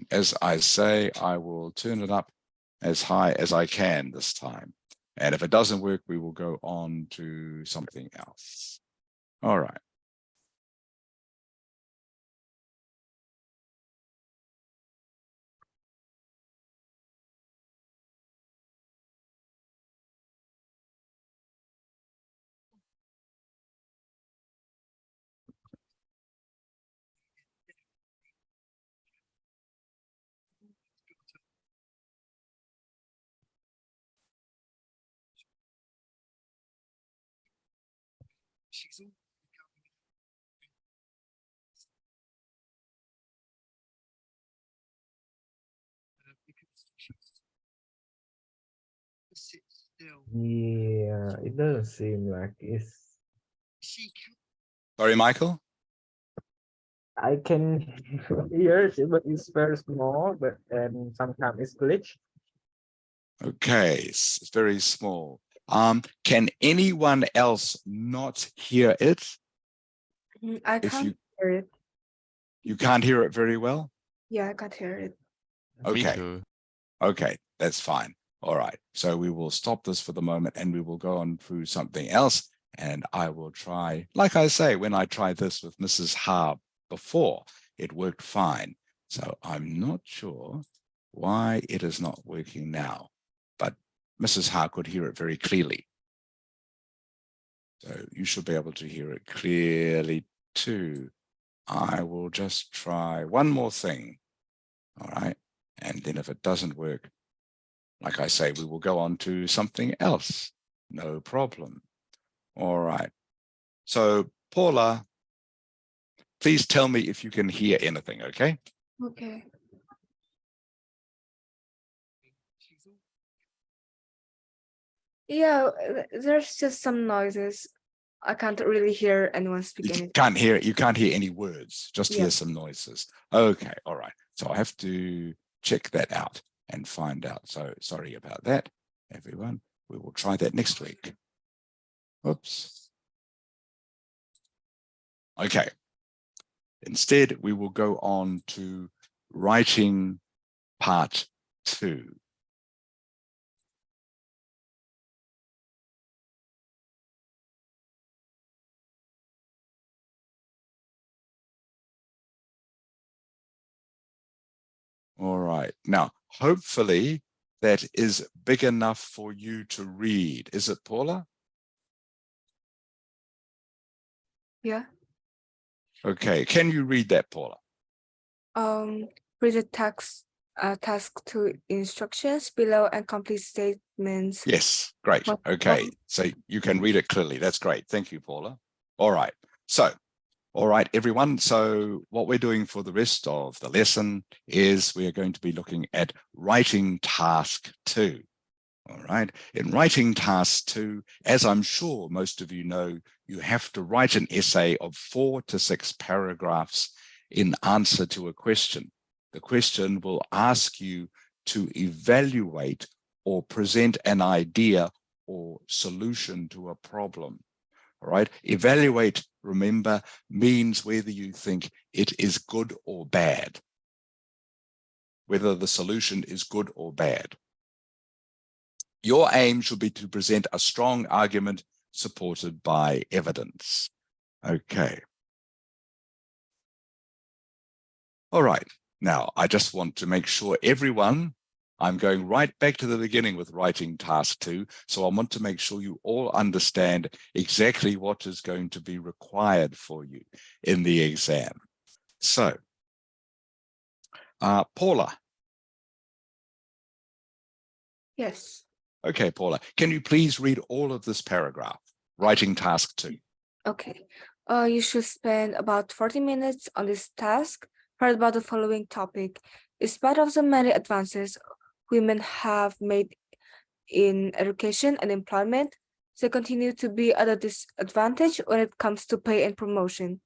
As I say, I will turn it up as high as I can this time. And if it doesn't work, we will go on to something else. All right. Yeah, it doesn't seem like it's. Sorry, Michael. I can hear it, but it's very small. But and sometimes it's glitch. Okay, it's very small. Can anyone else not hear it? I If can't hear it. you can't hear it very well? Yeah, I can't hear it. Me Okay. too. Okay, that's fine. All right. So we will stop this for the moment and we will go on through something else. And I will try, like I say, when I tried this with Mrs. Ha before, it worked fine. So I'm not sure why it is not working now, but Mrs. Ha could hear it very clearly. So you should be able to hear it clearly too. I will just try one more thing. All right. And then if it doesn't work, like I say, we will go on to something else. No problem. All right. So Paula, please tell me if you can hear anything, okay? Okay. Yeah, there's just some noises. I can't really hear anyone speak You anything. can't hear any words, just hear some noises. Okay, all right. So I have to check that out and find out. So sorry about that, everyone. We will try that next week. Oops. Okay. Instead, we will go on to writing part 2. All right. Now, hopefully that is big enough for you to read. Is it, Paula? Yeah. Okay. Can you read that, Paula? Read the task 2 instructions below and complete statements. Yes. Great. Okay. So you can read it clearly. That's great. Thank you, Paula. All right. So, all right, everyone. So what we're doing for the rest of the lesson is we're going to be looking at writing task 2. All right. In writing task 2, as I'm sure most of you know, you have to write an essay of 4 to 6 paragraphs in answer to a question. The question will ask you to evaluate or present an idea or solution to a problem. All right. Evaluate, remember, means whether you think it is good or bad, whether the solution is good or bad. Your aim should be to present a strong argument supported by evidence. Okay. All right. Now, I just want to make sure everyone, I'm going right back to the beginning with writing task 2. So I want to make sure you all understand exactly what is going to be required for you in the exam. So, Paula. Yes. Okay, Paula, can you please read all of this paragraph, writing task 2? Okay. You should spend about 40 minutes on this task. Write about the following topic. In spite of the many advances women have made in education and employment, they continue to be at a disadvantage when it comes to pay and promotion.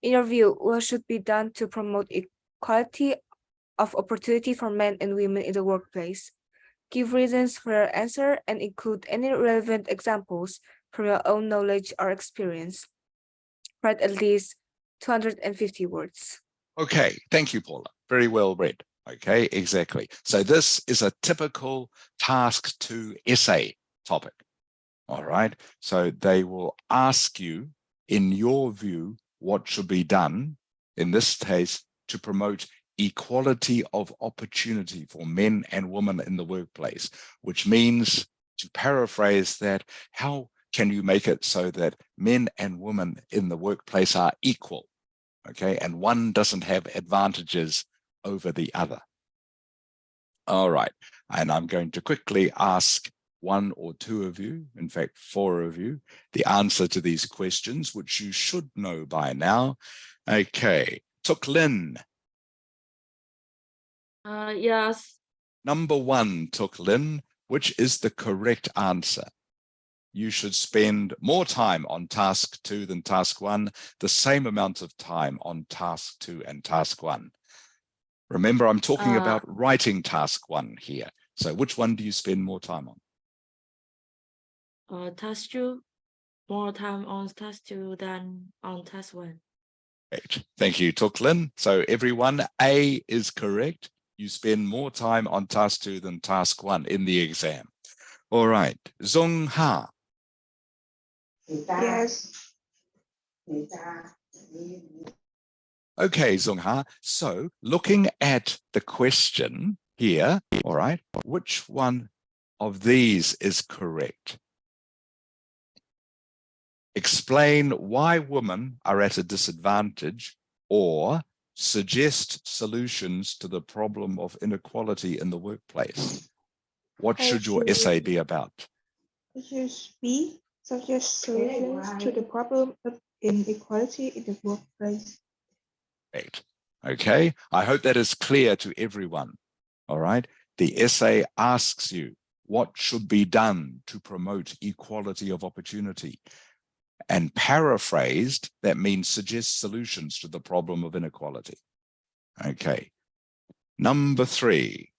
In your view, what should be done to promote equality of opportunity for men and women in the workplace? Give reasons for your answer and include any relevant examples from your own knowledge or experience. Write at least 250 words. Okay, thank you, Paula. Very well read. Okay, exactly. So this is a typical task 2 essay topic. All right. So they will ask you, in your view, what should be done, in this case, to promote equality of opportunity for men and women in the workplace, which means, to paraphrase that, how can you make it so that men and women in the workplace are equal? Okay, and one doesn't have advantages over the other. All right, and I'm going to quickly ask 1 or 2 of you, in fact 4 of you, the answer to these questions, which you should know by now. Okay, Tuk Lin. Yes. Number 1, Tuk Lin, which is the correct answer? You should spend more time on task 2 than task 1, the same amount of time on task 2 and task 1. Remember, I'm talking about writing task 1 here. So which one do you spend more time on? Task 2, more time on task 2 than on task 1. Great. Thank you, Tuk Lin. So everyone, A is correct. You spend more time on task 2 than task 1 in the exam. All right, Zong Ha. Yes. Okay, Zong Ha. So looking at the question here, all right, which one of these is correct? Explain why women are at a disadvantage, or suggest solutions to the problem of inequality in the workplace. What should your essay be about? It should be suggest solutions to the problem of inequality in the workplace. Great. Okay, I hope that is clear to everyone. All right, the essay asks you what should be done to promote equality of opportunity. And paraphrased, that means suggest solutions to the problem of inequality. Okay. Number 3,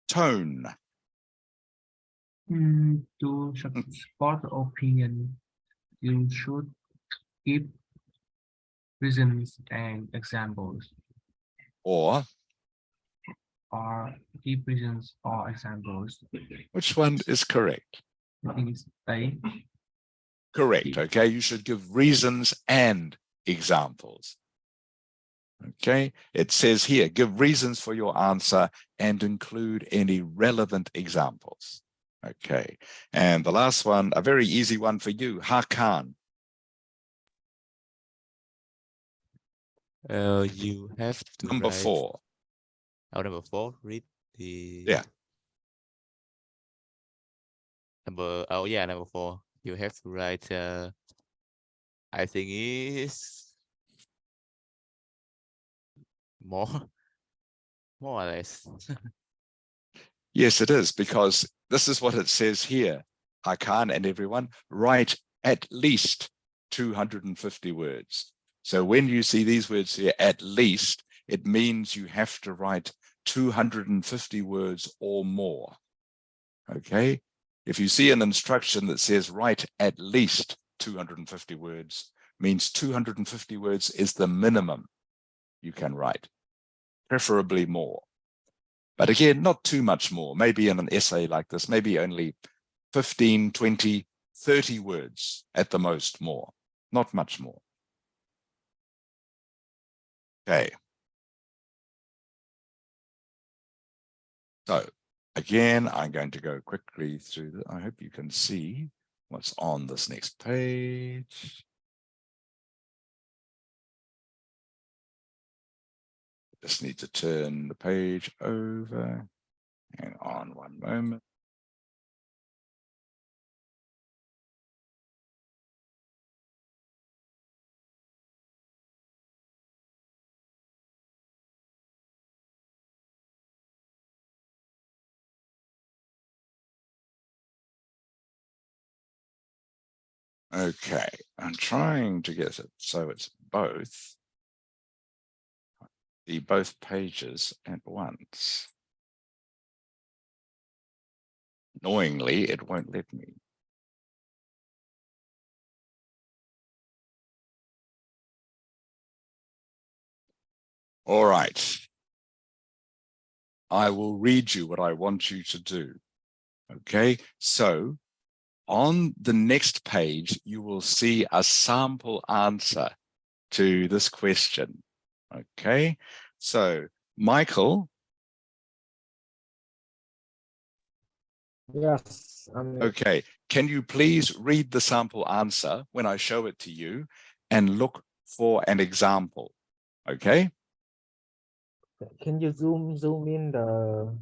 Tone. To support the opinion, you should give reasons and examples. Or give reasons or examples. Which one is correct? I think it's A. Correct. Okay, you should give reasons and examples. Okay, it says here, give reasons for your answer and include any relevant examples. Okay, and the last one, a very easy one for you, Hakan. You have to Number write... 4. Oh, number 4, read the... Yeah. Number 4. You have to write, I think is more or less. Yes, it is, because this is what it says here. Hakan and everyone, write at least 250 words. So when you see these words here, at least, it means you have to write 250 words or more. Okay? If you see an instruction that says write at least 250 words, means 250 words is the minimum you can write, preferably more. But again, not too much more. Maybe in an essay like this, maybe only 15, 20, 30 words at the most more, not much more. Okay. So again, I'm going to go quickly through. I hope you can see what's on this next page. Just need to turn the page over. Hang on one moment. Okay, I'm trying to get it so it's both pages at once. Annoyingly, it won't let me. All right. I will read you what I want you to do. Okay, so on the next page, you will see a sample answer to this question. Okay, so Michael. Yes. Okay, can you please read the sample answer when I show it to you and look for an example? Okay. Can you zoom in the?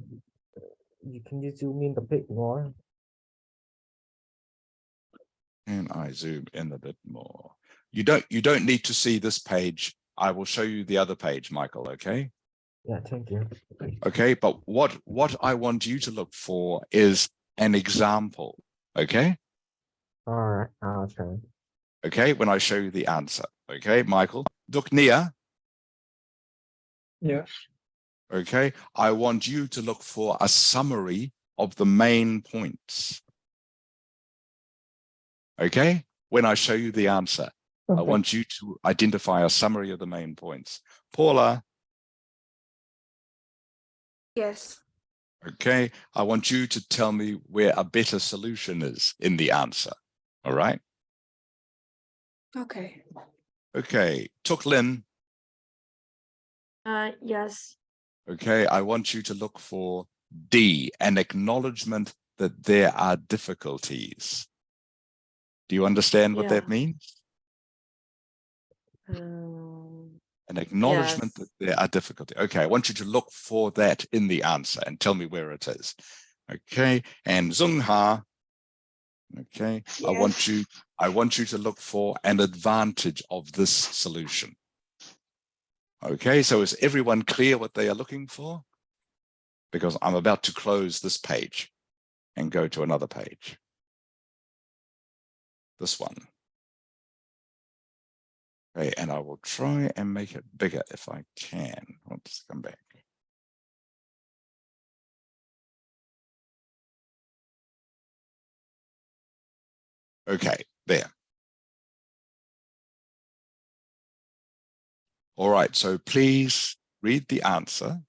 Can you zoom in the pic more? And I zoom in a bit more. You don't need to see this page. I will show you the other page, Michael. Okay. Yeah, thank you. Okay, but what I want you to look for is an example. Okay. All right. Okay. Okay, when I show you the answer. Okay, Michael. Look near. Yes. Okay, I want you to look for a summary of the main points. Okay, when I show you the answer, I want you to identify a summary of the main points. Paula. Yes. Okay, I want you to tell me where a better solution is in the answer. All right. Okay. Okay, Tuk Lin. Yes. Okay, I want you to look for D, an acknowledgement that there are difficulties. Do you understand what that means? An acknowledgement that there are difficulties. Okay, I want you to look for that in the answer and tell me where it is. Okay, and Zung Ha. Okay, Yes. I want you to look for an advantage of this solution. Okay, so is everyone clear what they are looking for? Because I'm about to close this page and go to another page. This one. Okay, and I will try and make it bigger if I can. Let's come back. Okay, there. All right, so please read the answer.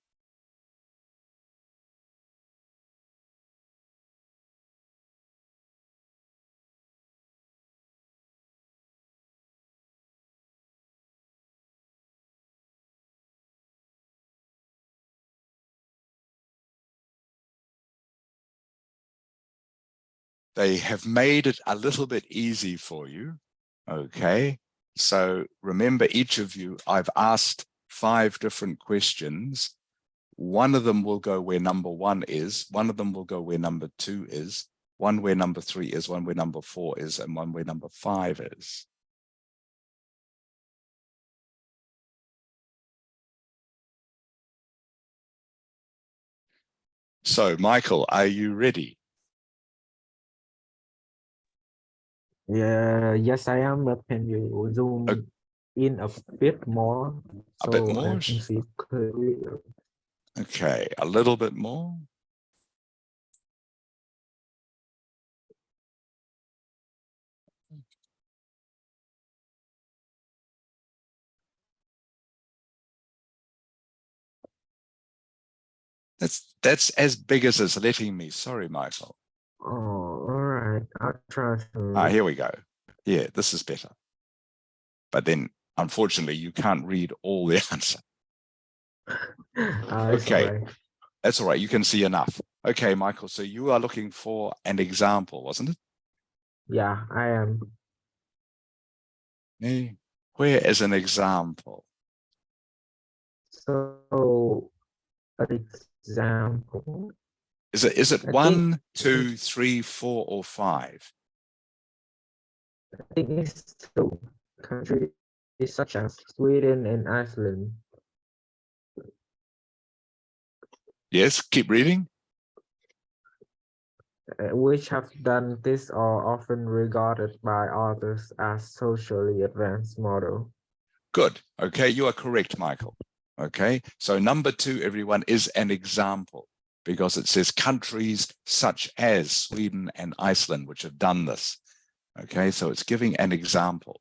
They have made it a little bit easy for you. Okay, so remember, each of you, I've asked 5 different questions. One of them will go where number 1 is, one of them will go where number 2 is, one where number 3 is, one where number 4 is, and one where number 5 is. So, Michael, are you ready? Yeah, yes, I am, but can you zoom in a bit more? A bit So more? I can see clearly. Okay, a little bit more. That's as big as it's letting me. Sorry, Michael. Oh, all right. I'll try to. Here we go. Yeah, this is better. But then, unfortunately, you can't read all the answer. It's Okay, alright. that's all right. You can see enough. Okay, Michael, so you are looking for an example, wasn't it? Yeah, I am. Where is an example? So, an example. Is it I 1, 2, 3, 4, or 5? think it's two countries such as Sweden and Iceland. Yes, keep reading. Which have done this are often regarded by others as socially advanced model. Good. Okay, you are correct, Michael. Okay, so number 2, everyone, is an example because it says countries such as Sweden and Iceland which have done this. Okay, so it's giving an example.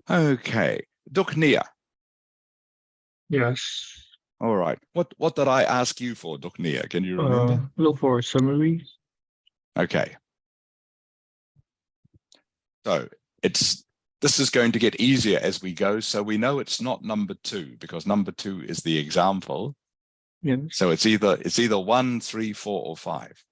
Okay, Duknia. Yes. All right. What did I ask you for, Duknia? Can you remember? Look for a summary. Okay. So this is going to get easier as we go. So we know it's not number 2 because number 2 is the example. Yes. So it's either 1, 3, 4, or 5.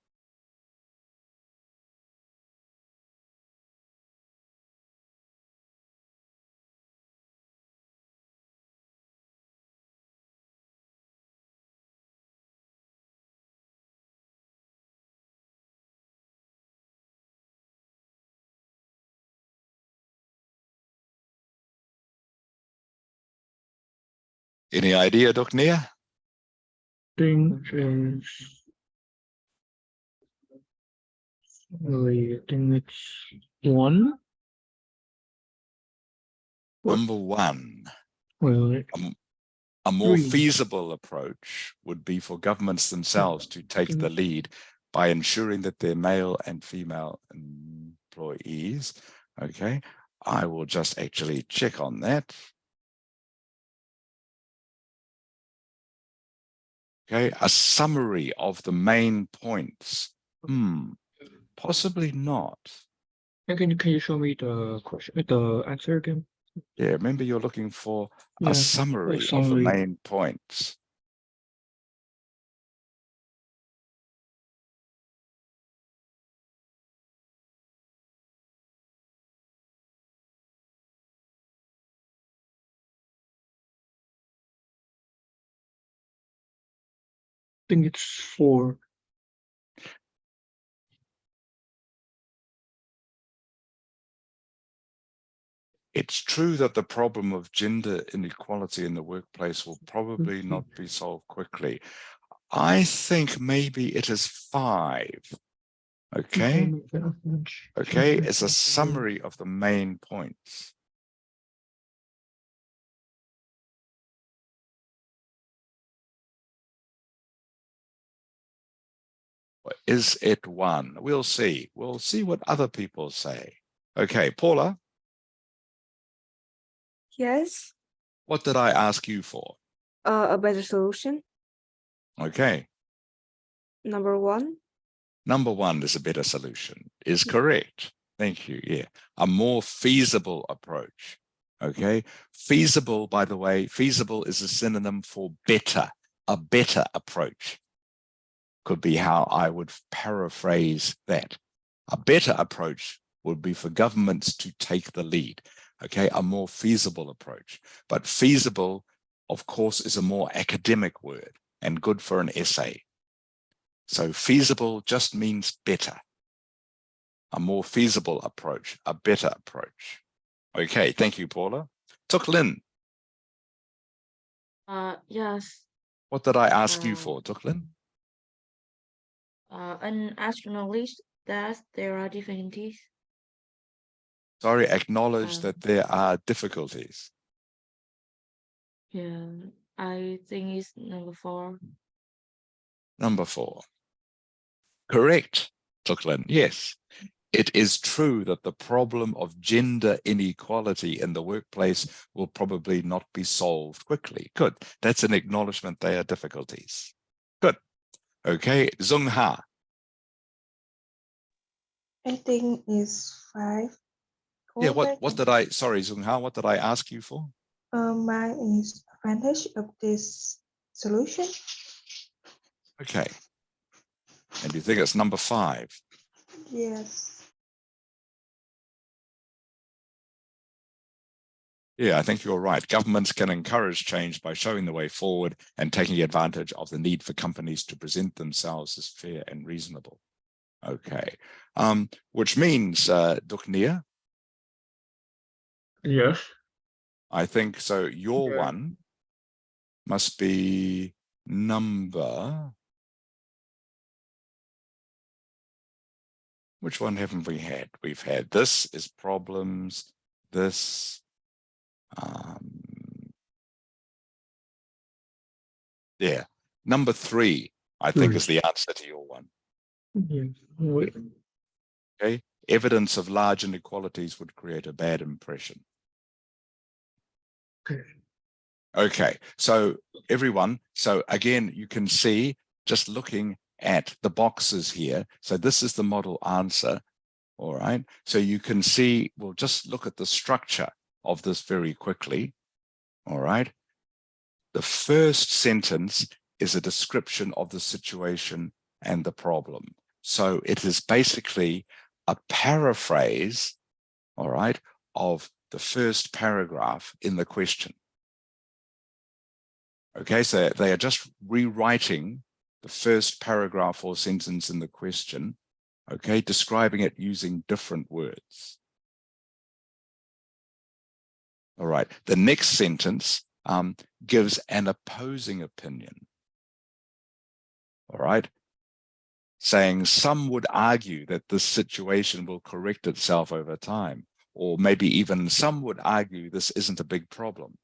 Any idea, Duknia? Think is I think it's 1. What? Number 1. Well, A more 3. feasible approach would be for governments themselves to take the lead by ensuring that their male and female employees. Okay, I will just actually check on that. Okay, a summary of the main points. Possibly not. Can you show me the question, the answer again? Yeah, remember you're looking for Yeah, a summary of the summary. main points. I think it's 4. It's true that the problem of gender inequality in the workplace will probably not be solved quickly. I think maybe it is 5. Okay. Okay, it's a summary of the main points. Or is it 1? We'll see. We'll see what other people say. Okay, Paula. Yes. What did I ask you for? A better solution. Okay. Number 1. Number 1 is a better solution. Is correct. Thank you. Yeah. A more feasible approach. Okay. Feasible, by the way, feasible is a synonym for better, a better approach. Could be how I would paraphrase that. A better approach would be for governments to take the lead. Okay. A more feasible approach. But feasible, of course, is a more academic word and good for an essay. So feasible just means better. A more feasible approach, a better approach. Okay, thank you, Paula. Tuk Lin. Yes. What did I ask you for, Tuk Lin? And acknowledge that there are difficulties. Sorry, acknowledge that there are difficulties. Yeah, I think it's number 4. Number 4. Correct, Tuk Lin. Yes. It is true that the problem of gender inequality in the workplace will probably not be solved quickly. Good. That's an acknowledgement there are difficulties. Good. Okay, Zung Ha. I think it's 5. Yeah, what Coordinating. did I, sorry, Zunghao, what did I ask you for? Mine is advantage of this solution. Okay. And you think it's number 5? Yes. Yeah, I think you're right. Governments can encourage change by showing the way forward and taking advantage of the need for companies to present themselves as fair and reasonable. Okay. Which means, Duknia, Yes. I think so. Your Yeah. one must be number. Which one haven't we had? We've had this is problems, this. Yeah, number 3, I think, is the answer to your one. Yes. Wait. Okay, evidence of large inequalities would create a bad impression. Okay. Okay, so everyone, so again, you can see just looking at the boxes here. So this is the model answer. All right, so you can see, we'll just look at the structure of this very quickly. All right, the first sentence is a description of the situation and the problem. So it is basically a paraphrase, all right, of the first paragraph in the question. Okay, so they are just rewriting the first paragraph or sentence in the question, okay, describing it using different words. All right, the next sentence gives an opposing opinion. All right, saying some would argue that this situation will correct itself over time, or maybe even some would argue this isn't a big problem.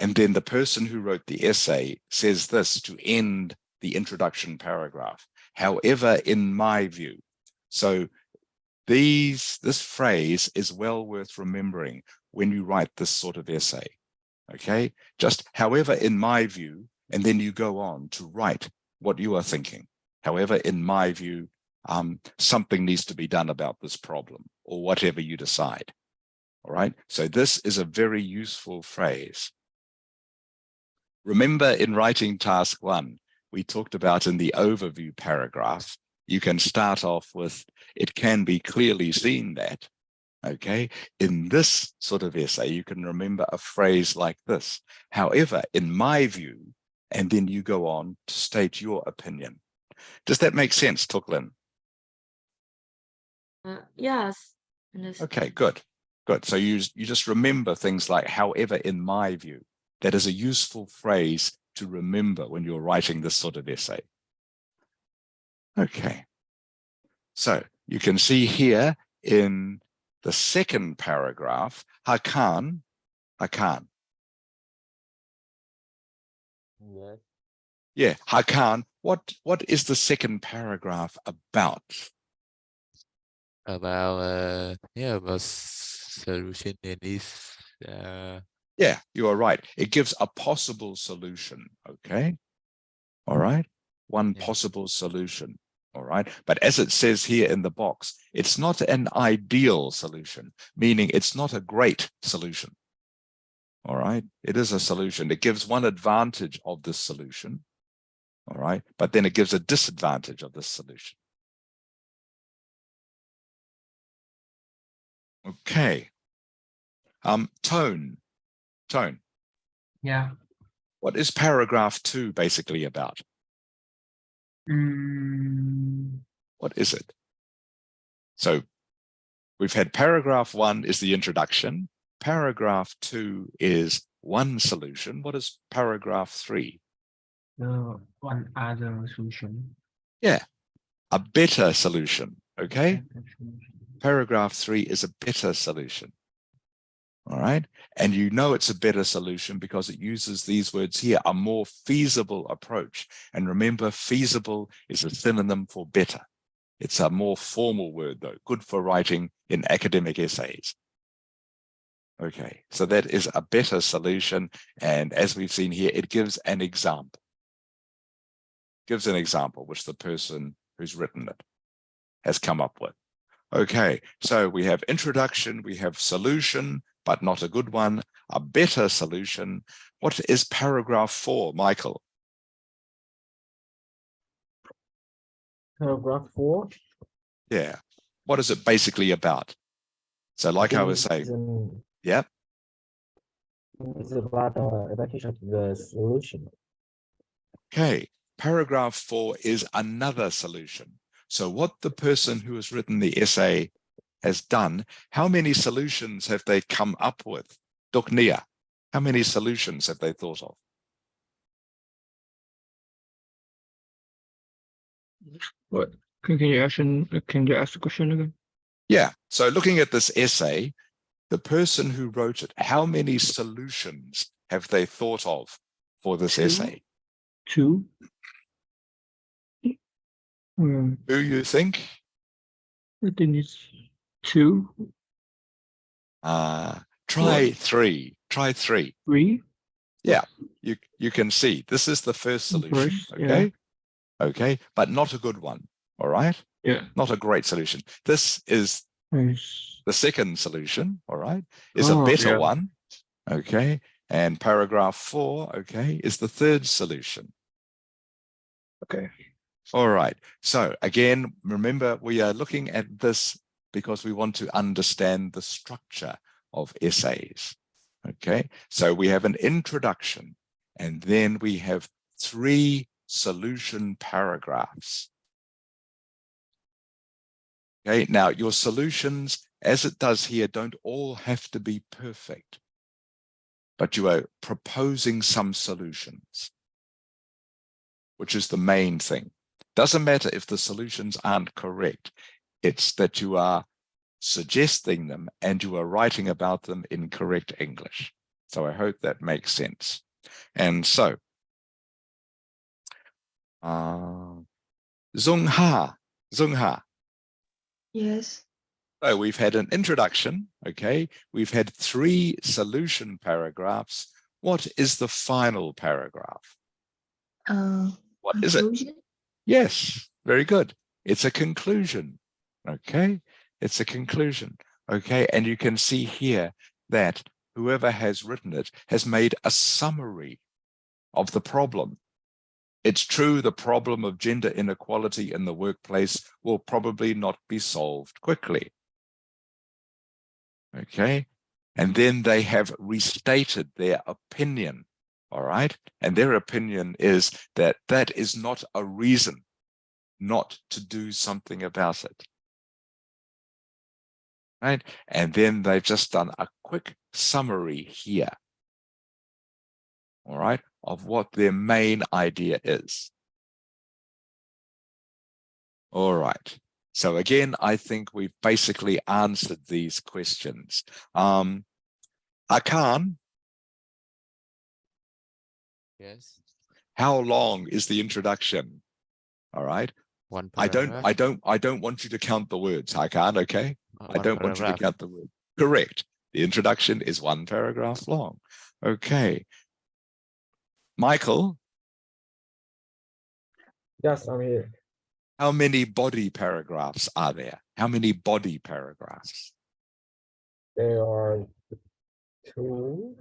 And then the person who wrote the essay says this to end the introduction paragraph. However, in my view, so this phrase is well worth remembering when you write this sort of essay. Okay, just however, in my view, and then you go on to write what you are thinking. However, in my view, something needs to be done about this problem, or whatever you decide. All right, so this is a very useful phrase. Remember, in writing task 1, we talked about in the overview paragraph, you can start off with, it can be clearly seen that. Okay, in this sort of essay, you can remember a phrase like this. However, in my view, and then you go on to state your opinion. Does that make sense, Tuklin? Yes. Okay, good. Good. So you just remember things like, however, in my view. That is a useful phrase to remember when you're writing this sort of essay. Okay. So you can see here in the second paragraph, Hakan. Yes. Yeah, Hakan, what is the second paragraph about? About about solution and is Yeah, you are right. It gives a possible solution. Okay. All right. One possible solution. All right. But as it says here in the box, it's not an ideal solution, meaning it's not a great solution. All right. It is a solution. It gives one advantage of this solution. All right. But then it gives a disadvantage of this solution. Okay. Tone. Yeah. What is paragraph 2 basically about? What is it? So we've had paragraph 1 is the introduction. Paragraph 2 is one solution. What is paragraph 3? One other solution. Yeah, a better solution. Okay. Paragraph 3 is a better solution. All right. And you know it's a better solution because it uses these words here, a more feasible approach. And remember, feasible is a synonym for better. It's a more formal word, though, good for writing in academic essays. Okay, so that is a better solution. And as we've seen here, it gives an example. Gives an example, which the person who's written it. has come up with. Okay, so we have introduction, we have solution, but not a good one, a better solution. What is paragraph 4, Michael? Paragraph 4. Yeah, what is it basically about? So like I was saying, yeah. It's about evaluation of the solution. Okay, paragraph 4 is another solution. So what the person who has written the essay has done, how many solutions have they come up with? Duknia, how many solutions have they thought of? What? Can you ask the question again? Yeah, so looking at this essay, the person who wrote it, how many solutions have they thought of for this essay? 2. Do you think? I think it's 2. Try 3. Try 3. 3. Yeah, you can see this is the first solution. Okay. Yeah. Okay, but not a good one. All right. Yeah. Not a great solution. This is Nice. the second solution. All right, is a better one. Okay, and paragraph 4. Okay, is the third solution. Okay. All right. So again, remember we are looking at this because we want to understand the structure of essays. Okay, so we have an introduction and then we have 3 solution paragraphs. Okay, now your solutions, as it does here, don't all have to be perfect, but you are proposing some solutions, which is the main thing. Doesn't matter if the solutions aren't correct. It's that you are suggesting them and you are writing about them in correct English. So I hope that makes sense. And so, Zungha. Yes. So we've had an introduction, okay? We've had 3 solution paragraphs. What is the final paragraph? What is it? Yes, very good. It's a conclusion, okay? It's a conclusion, okay? And you can see here that whoever has written it has made a summary of the problem. It's true the problem of gender inequality in the workplace will probably not be solved quickly. Okay, and then they have restated their opinion, all right? And their opinion is that that is not a reason not to do something about it, right? And then they've just done a quick summary here, all right, of what their main idea is. All right. So again, I think we've basically answered these questions. Akan. Yes. How long is the introduction? All right. One I paragraph. don't want you to count the words. Akan, okay? I don't want you to paragraph. count the words. Correct. The introduction is 1 paragraph long. Okay. Michael. Yes, I'm here. How many body paragraphs are there? How many body paragraphs? There are 2.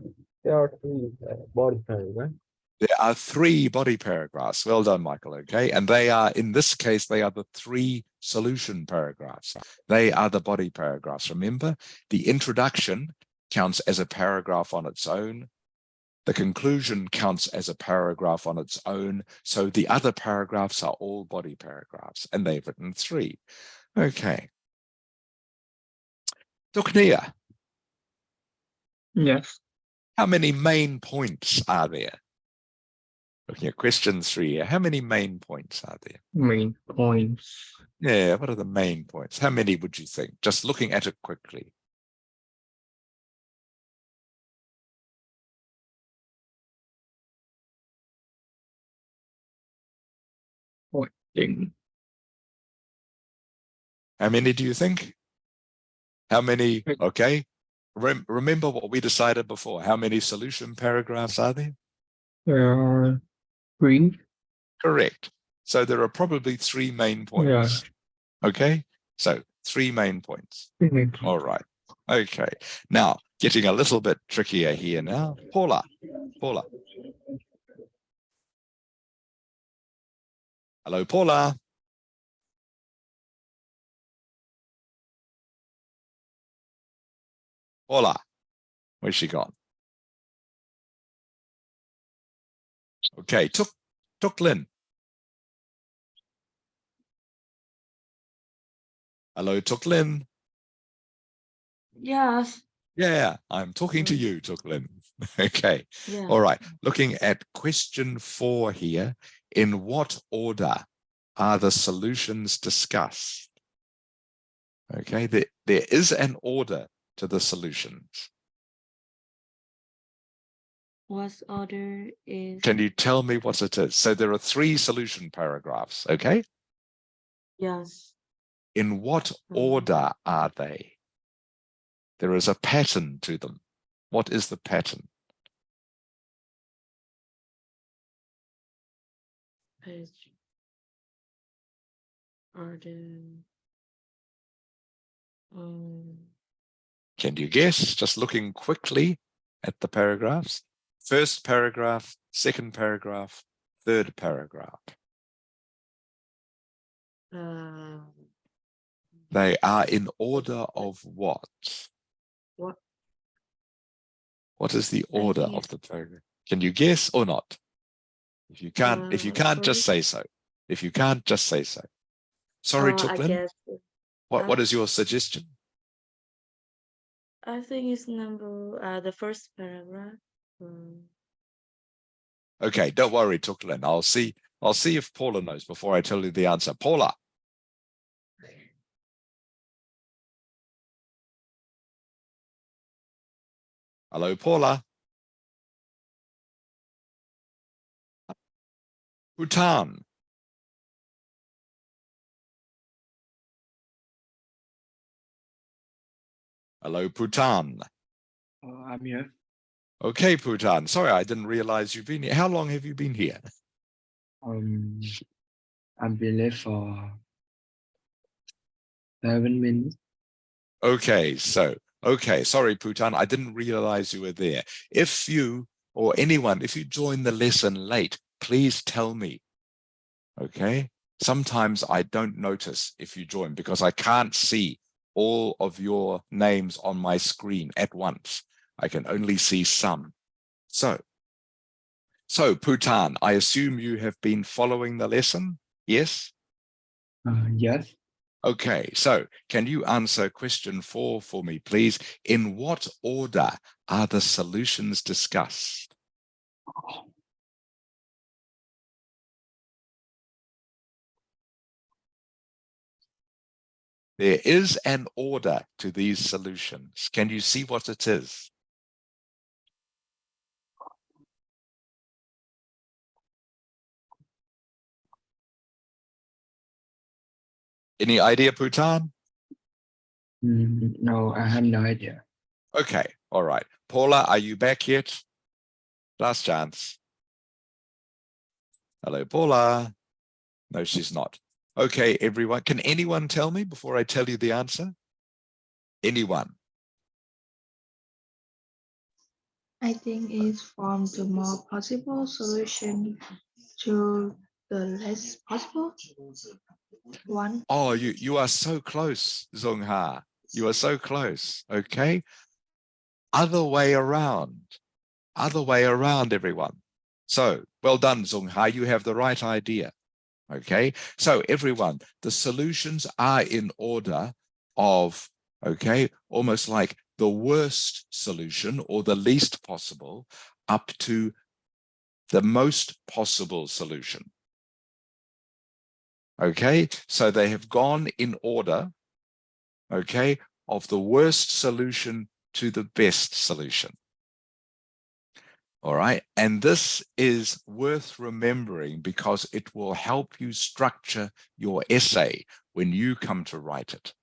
There are 3 body paragraphs. There are 3 body paragraphs. Well done, Michael. Okay. And they are, in this case, they are the 3 solution paragraphs. They are the body paragraphs. Remember, the introduction counts as a paragraph on its own. The conclusion counts as a paragraph on its own. So the other paragraphs are all body paragraphs, and they've written 3. Okay. Duknia. Yes. How many main points are there? Looking at question 3 here. How many main points are there? Main points. Yeah, what are the main points? How many would you think? Just looking at it quickly. Pointing. How many do you think? How many? Okay. Remember what we decided before. How many solution paragraphs are there? There are 3. Correct. So there are probably 3 main points. Yeah. Okay. So 3 main points. Mhm. All right. Okay. Now, getting a little bit trickier here now. Paula. Hello, Paula. Paula. Where's she gone? Okay. Tuk Lin. Hello, Tuk Lin. Yes. Yeah, I'm talking to you, Tuk Lin. Okay. Yeah. All right. Looking at question 4 here. In what order are the solutions discussed? Okay, there is an order to the solutions. What order is? Can you tell me what it is? So there are 3 solution paragraphs, okay? Yes. In what order are they? There is a pattern to them. What is the pattern? Page. Order. Can you guess? Just looking quickly at the paragraphs. First paragraph, second paragraph, third paragraph. They are in order of what? What? What is the order of the paragraph? Can you guess or not? If you can't, just say so. If you can't, just say so. Sorry, I Tuklin. guess. What is your suggestion? I think it's the first paragraph. Okay, don't worry, Tuklin. I'll see if Paula knows before I tell you the answer. Paula. Hello, Paula. Bhutan. Hello, Bhutan. I'm here. Okay, Bhutan. Sorry, I didn't realize you've been here. How long have you been here? I've been there for 7 minutes. Okay, sorry, Bhutan. I didn't realize you were there. If you or anyone, if you join the lesson late, please tell me. Okay. Sometimes I don't notice if you join because I can't see all of your names on my screen at once. I can only see some. So Bhutan, I assume you have been following the lesson? Yes? Yes. Okay, so can you answer question 4 for me, please? In what order are the solutions discussed? There is an order to these solutions. Can you see what it is? Any idea, Bhutan? No, I have no idea. Okay, all right. Paula, are you back yet? Last chance. Hello, Paula. No, she's not. Okay, everyone. Can anyone tell me before I tell you the answer? Anyone? I think it's from the more possible solution to the less possible one. Oh, you are so close, Zhongha. You are so close. Okay. Other way around. Other way around, everyone. So well done, Zhongha. You have the right idea. Okay. So everyone, the solutions are in order of, okay, almost like the worst solution or the least possible up to the most possible solution. Okay, so they have gone in order, okay, of the worst solution to the best solution. All right, and this is worth remembering because it will help you structure your essay when you come to write it.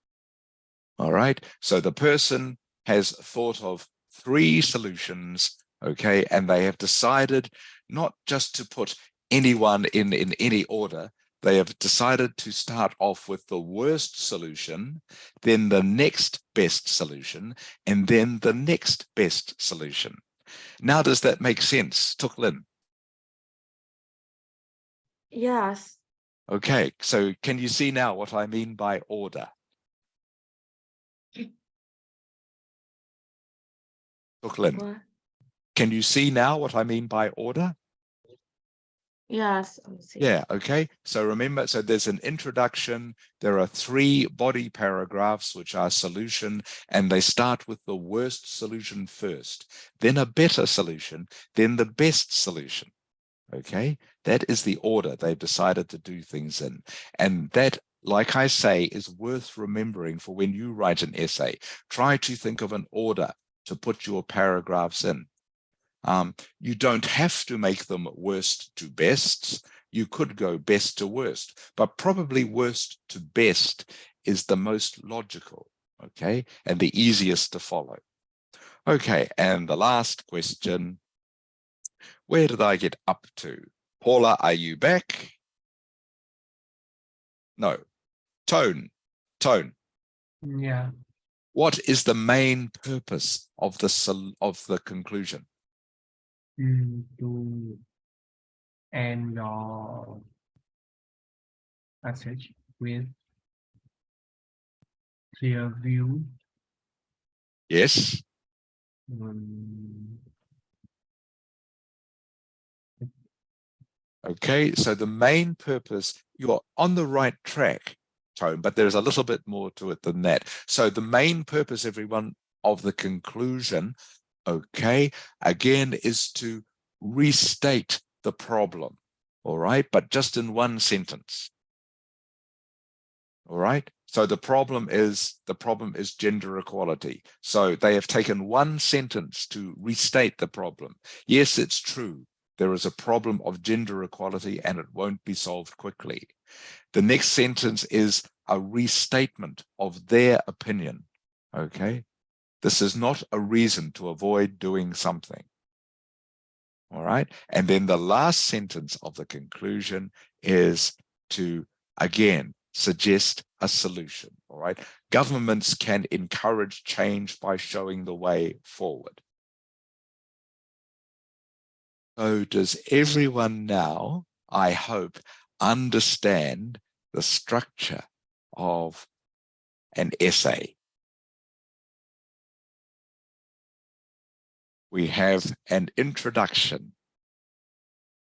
All right, so the person has thought of 3 solutions, okay, and they have decided not just to put anyone in any order, They have decided to start off with the worst solution, then the next best solution, and then the next best solution. Now, does that make sense, Tuk Lin? Yes. Okay, so can you see now what I mean by order? Tuk Lin, What? can you see now what I mean by order? Yes. I see. Yeah, okay. So remember, so there's an introduction. There are 3 body paragraphs, which are solution, and they start with the worst solution first, then a better solution, then the best solution. Okay, that is the order they've decided to do things in. And that, like I say, is worth remembering for when you write an essay. Try to think of an order to put your paragraphs in. You don't have to make them worst to best. You could go best to worst, but probably worst to best is the most logical, okay, and the easiest to follow. Okay, and the last question, where did I get up to? Paula, are you back? No. Tone. Yeah. What is the main purpose of the conclusion? To end your message with clear view. Yes. Okay, so the main purpose, you're on the right track, Tone, but there's a little bit more to it than that. So the main purpose, everyone, of the conclusion, okay, again, is to restate the problem, all right, but just in one sentence. All right, so the problem is gender equality. So they have taken one sentence to restate the problem. Yes, it's true. There is a problem of gender equality and it won't be solved quickly. The next sentence is a restatement of their opinion. Okay, this is not a reason to avoid doing something. All right, and then the last sentence of the conclusion is to, again, suggest a solution. All right, governments can encourage change by showing the way forward. So does everyone now, I hope, understand the structure of an essay? We have an introduction.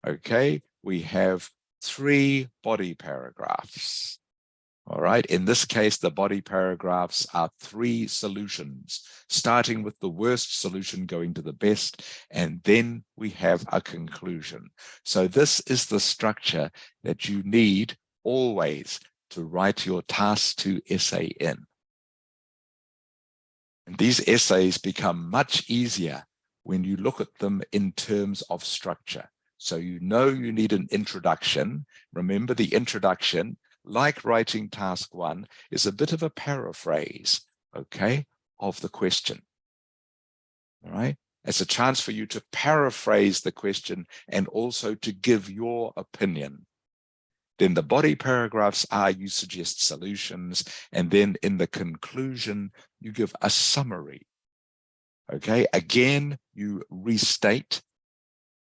Okay, we have 3 body paragraphs. All right, in this case, the body paragraphs are 3 solutions, starting with the worst solution going to the best, and then we have a conclusion. So this is the structure that you need always to write your task 2 essay in. And these essays become much easier when you look at them in terms of structure. So you know you need an introduction. Remember, the introduction, like writing task 1, is a bit of a paraphrase, okay, of the question. All right, it's a chance for you to paraphrase the question and also to give your opinion. Then the body paragraphs are, you suggest solutions, and then in the conclusion, you give a summary. Okay, again, you restate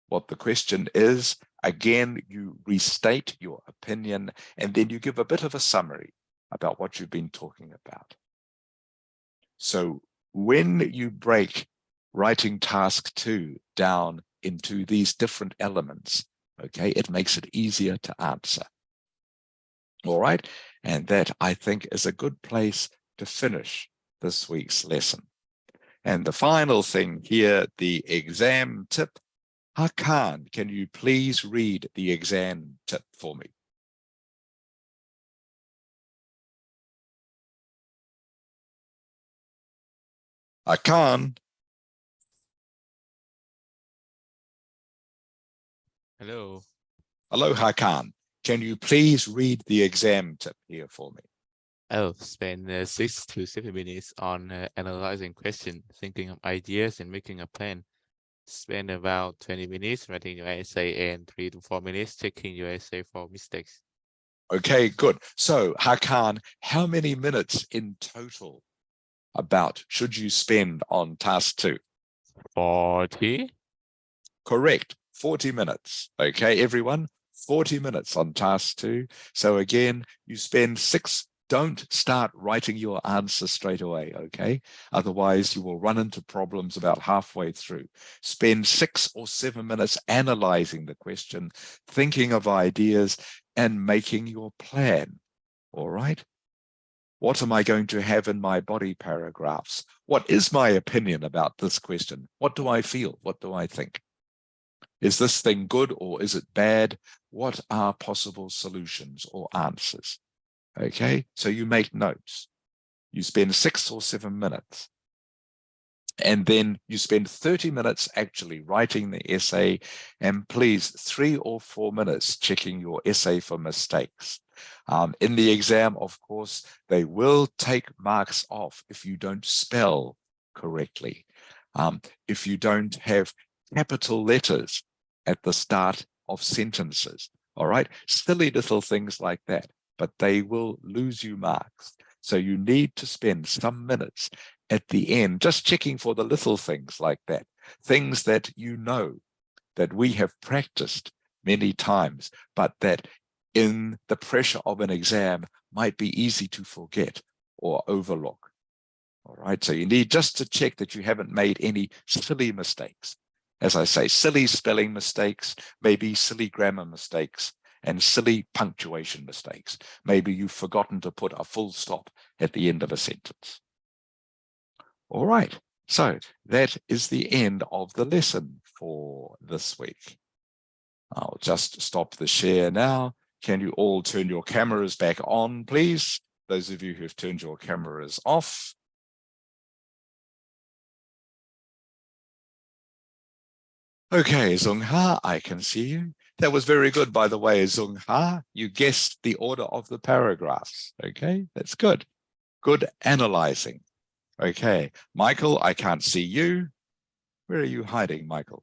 what the question is. Again, you restate your opinion, and then you give a bit of a summary about what you've been talking about. So when you break writing task 2 down into these different elements, okay, it makes it easier to answer. All right, and that, I think, is a good place to finish this week's lesson. And the final thing here, the exam tip. Hakan, can you please read the exam tip for me? Hakan. Hello. Hello, Hakan. Can you please read the exam tip here for me? I'll spend 6 to 7 minutes on analyzing questions, thinking of ideas, and making a plan. Spend about 20 minutes writing your essay and 3 to 4 minutes checking your essay for mistakes. Okay, good. So Hakan, how many minutes in total about should you spend on task 2? 40. Correct. 40 minutes. Okay, everyone, 40 minutes on task 2. So again, you spend 6. Don't start writing your answer straight away, okay? Otherwise, you will run into problems about halfway through. Spend 6 or 7 minutes analyzing the question, thinking of ideas, and making your plan, all right? What am I going to have in my body paragraphs? What is my opinion about this question? What do I feel? What do I think? Is this thing good or is it bad? What are possible solutions or answers? Okay, so you make notes. You spend 6 or 7 minutes. And then you spend 30 minutes actually writing the essay, and please 3 or 4 minutes checking your essay for mistakes. In the exam, of course, they will take marks off if you don't spell correctly, if you don't have capital letters at the start of sentences, all right? Silly little things like that, but they will lose you marks. So you need to spend some minutes at the end, just checking for the little things like that, things that you know, that we have practiced many times, but that in the pressure of an exam might be easy to forget or overlook. All right, so you need just to check that you haven't made any silly mistakes. As I say, silly spelling mistakes, maybe silly grammar mistakes, and silly punctuation mistakes. Maybe you've forgotten to put a full stop at the end of a sentence. All right, so that is the end of the lesson for this week. I'll just stop the share now. Can you all turn your cameras back on, please? Those of you who have turned your cameras off. Okay, Zungha, I can see you. That was very good, by the way, Zungha. You guessed the order of the paragraphs. Okay, that's good. Good analyzing. Okay, Michael, I can't see you. Where are you hiding, Michael?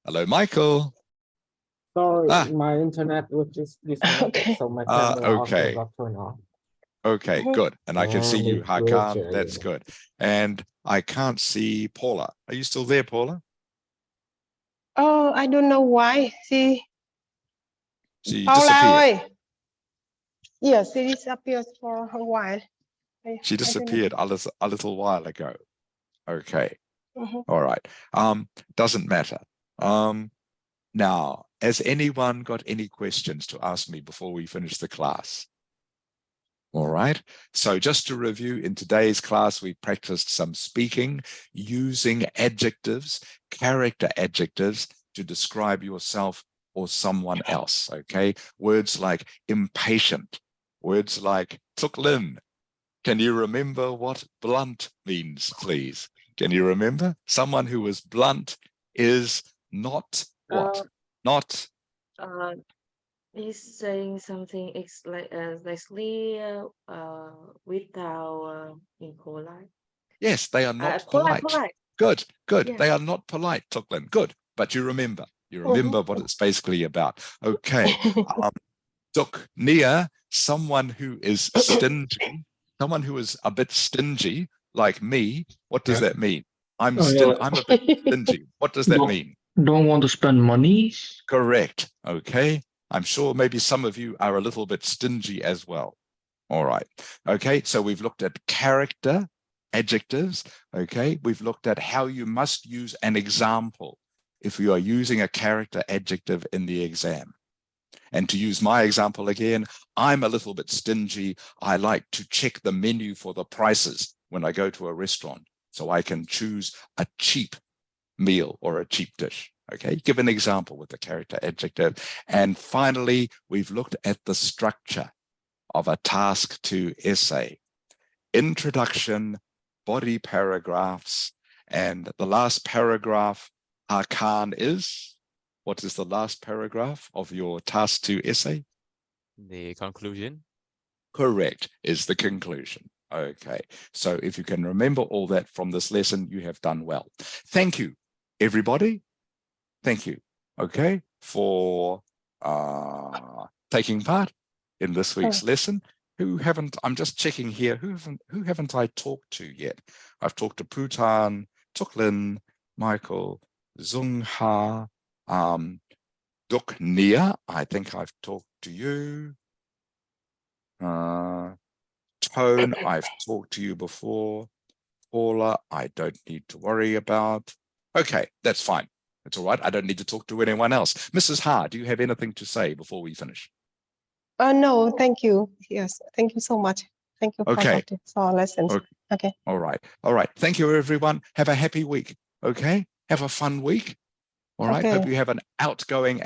Hello, Michael. Sorry, my internet was just disconnected, so my camera also Okay. got turned off. Okay, good. And I can see And you, it Hakan. glitched That's again. good. And I can't see Paula. Are you still there, Paula? Oh, I don't know why. She She Paula disappeared. ơi. Yes, she disappeared for a while. She I don't know. disappeared a little while ago. Okay. Mhm. All right. Doesn't matter. Now, has anyone got any questions to ask me before we finish the class? All right. So just to review, in today's class, we practiced some speaking using adjectives, character adjectives to describe yourself or someone else. Okay. Words like impatient, words like tuklin. Can you remember what blunt means, please? Can you remember? Someone who is blunt is not what? Not He's saying something without impolite. Yes, they are not Polite. polite. Good, good. Yeah. They are not polite, Tuklin. Good. But you remember what it's basically about. Okay. Duk Nia, someone who is stingy, someone who is a bit stingy, like me. What does that mean? I'm a bit stingy. What does that mean? Don't want to spend money. Correct. Okay. I'm sure maybe some of you are a little bit stingy as well. All right. Okay. So we've looked at character adjectives. Okay. We've looked at how you must use an example if you are using a character adjective in the exam. And to use my example again, I'm a little bit stingy. I like to check the menu for the prices when I go to a restaurant so I can choose a cheap meal or a cheap dish. Okay, give an example with the character adjective. And finally, we've looked at the structure of a task 2 essay. Introduction, body paragraphs, and the last paragraph, Hakan, is? What is the last paragraph of your task 2 essay? The conclusion. Correct, is the conclusion. Okay, so if you can remember all that from this lesson, you have done well. Thank you, everybody. thank you, okay, for taking part in this week's lesson. I'm just checking here, who haven't I talked to yet? I've talked to Putan, Tuklin, Michael, Zungha, Duk Nia, I think I've talked to you. Tone, I've talked to you before. Paula, I don't need to worry about. Okay, that's fine. It's all right. I don't need to talk to anyone else. Mrs. Ha, do you have anything to say before we finish? No, thank you. Yes, thank you so much. Thank you Okay. for our lessons. Okay. All right. All right. Thank you, everyone. Have a happy week. Okay. Have a fun week. All right. Hope Okay. you have an outgoing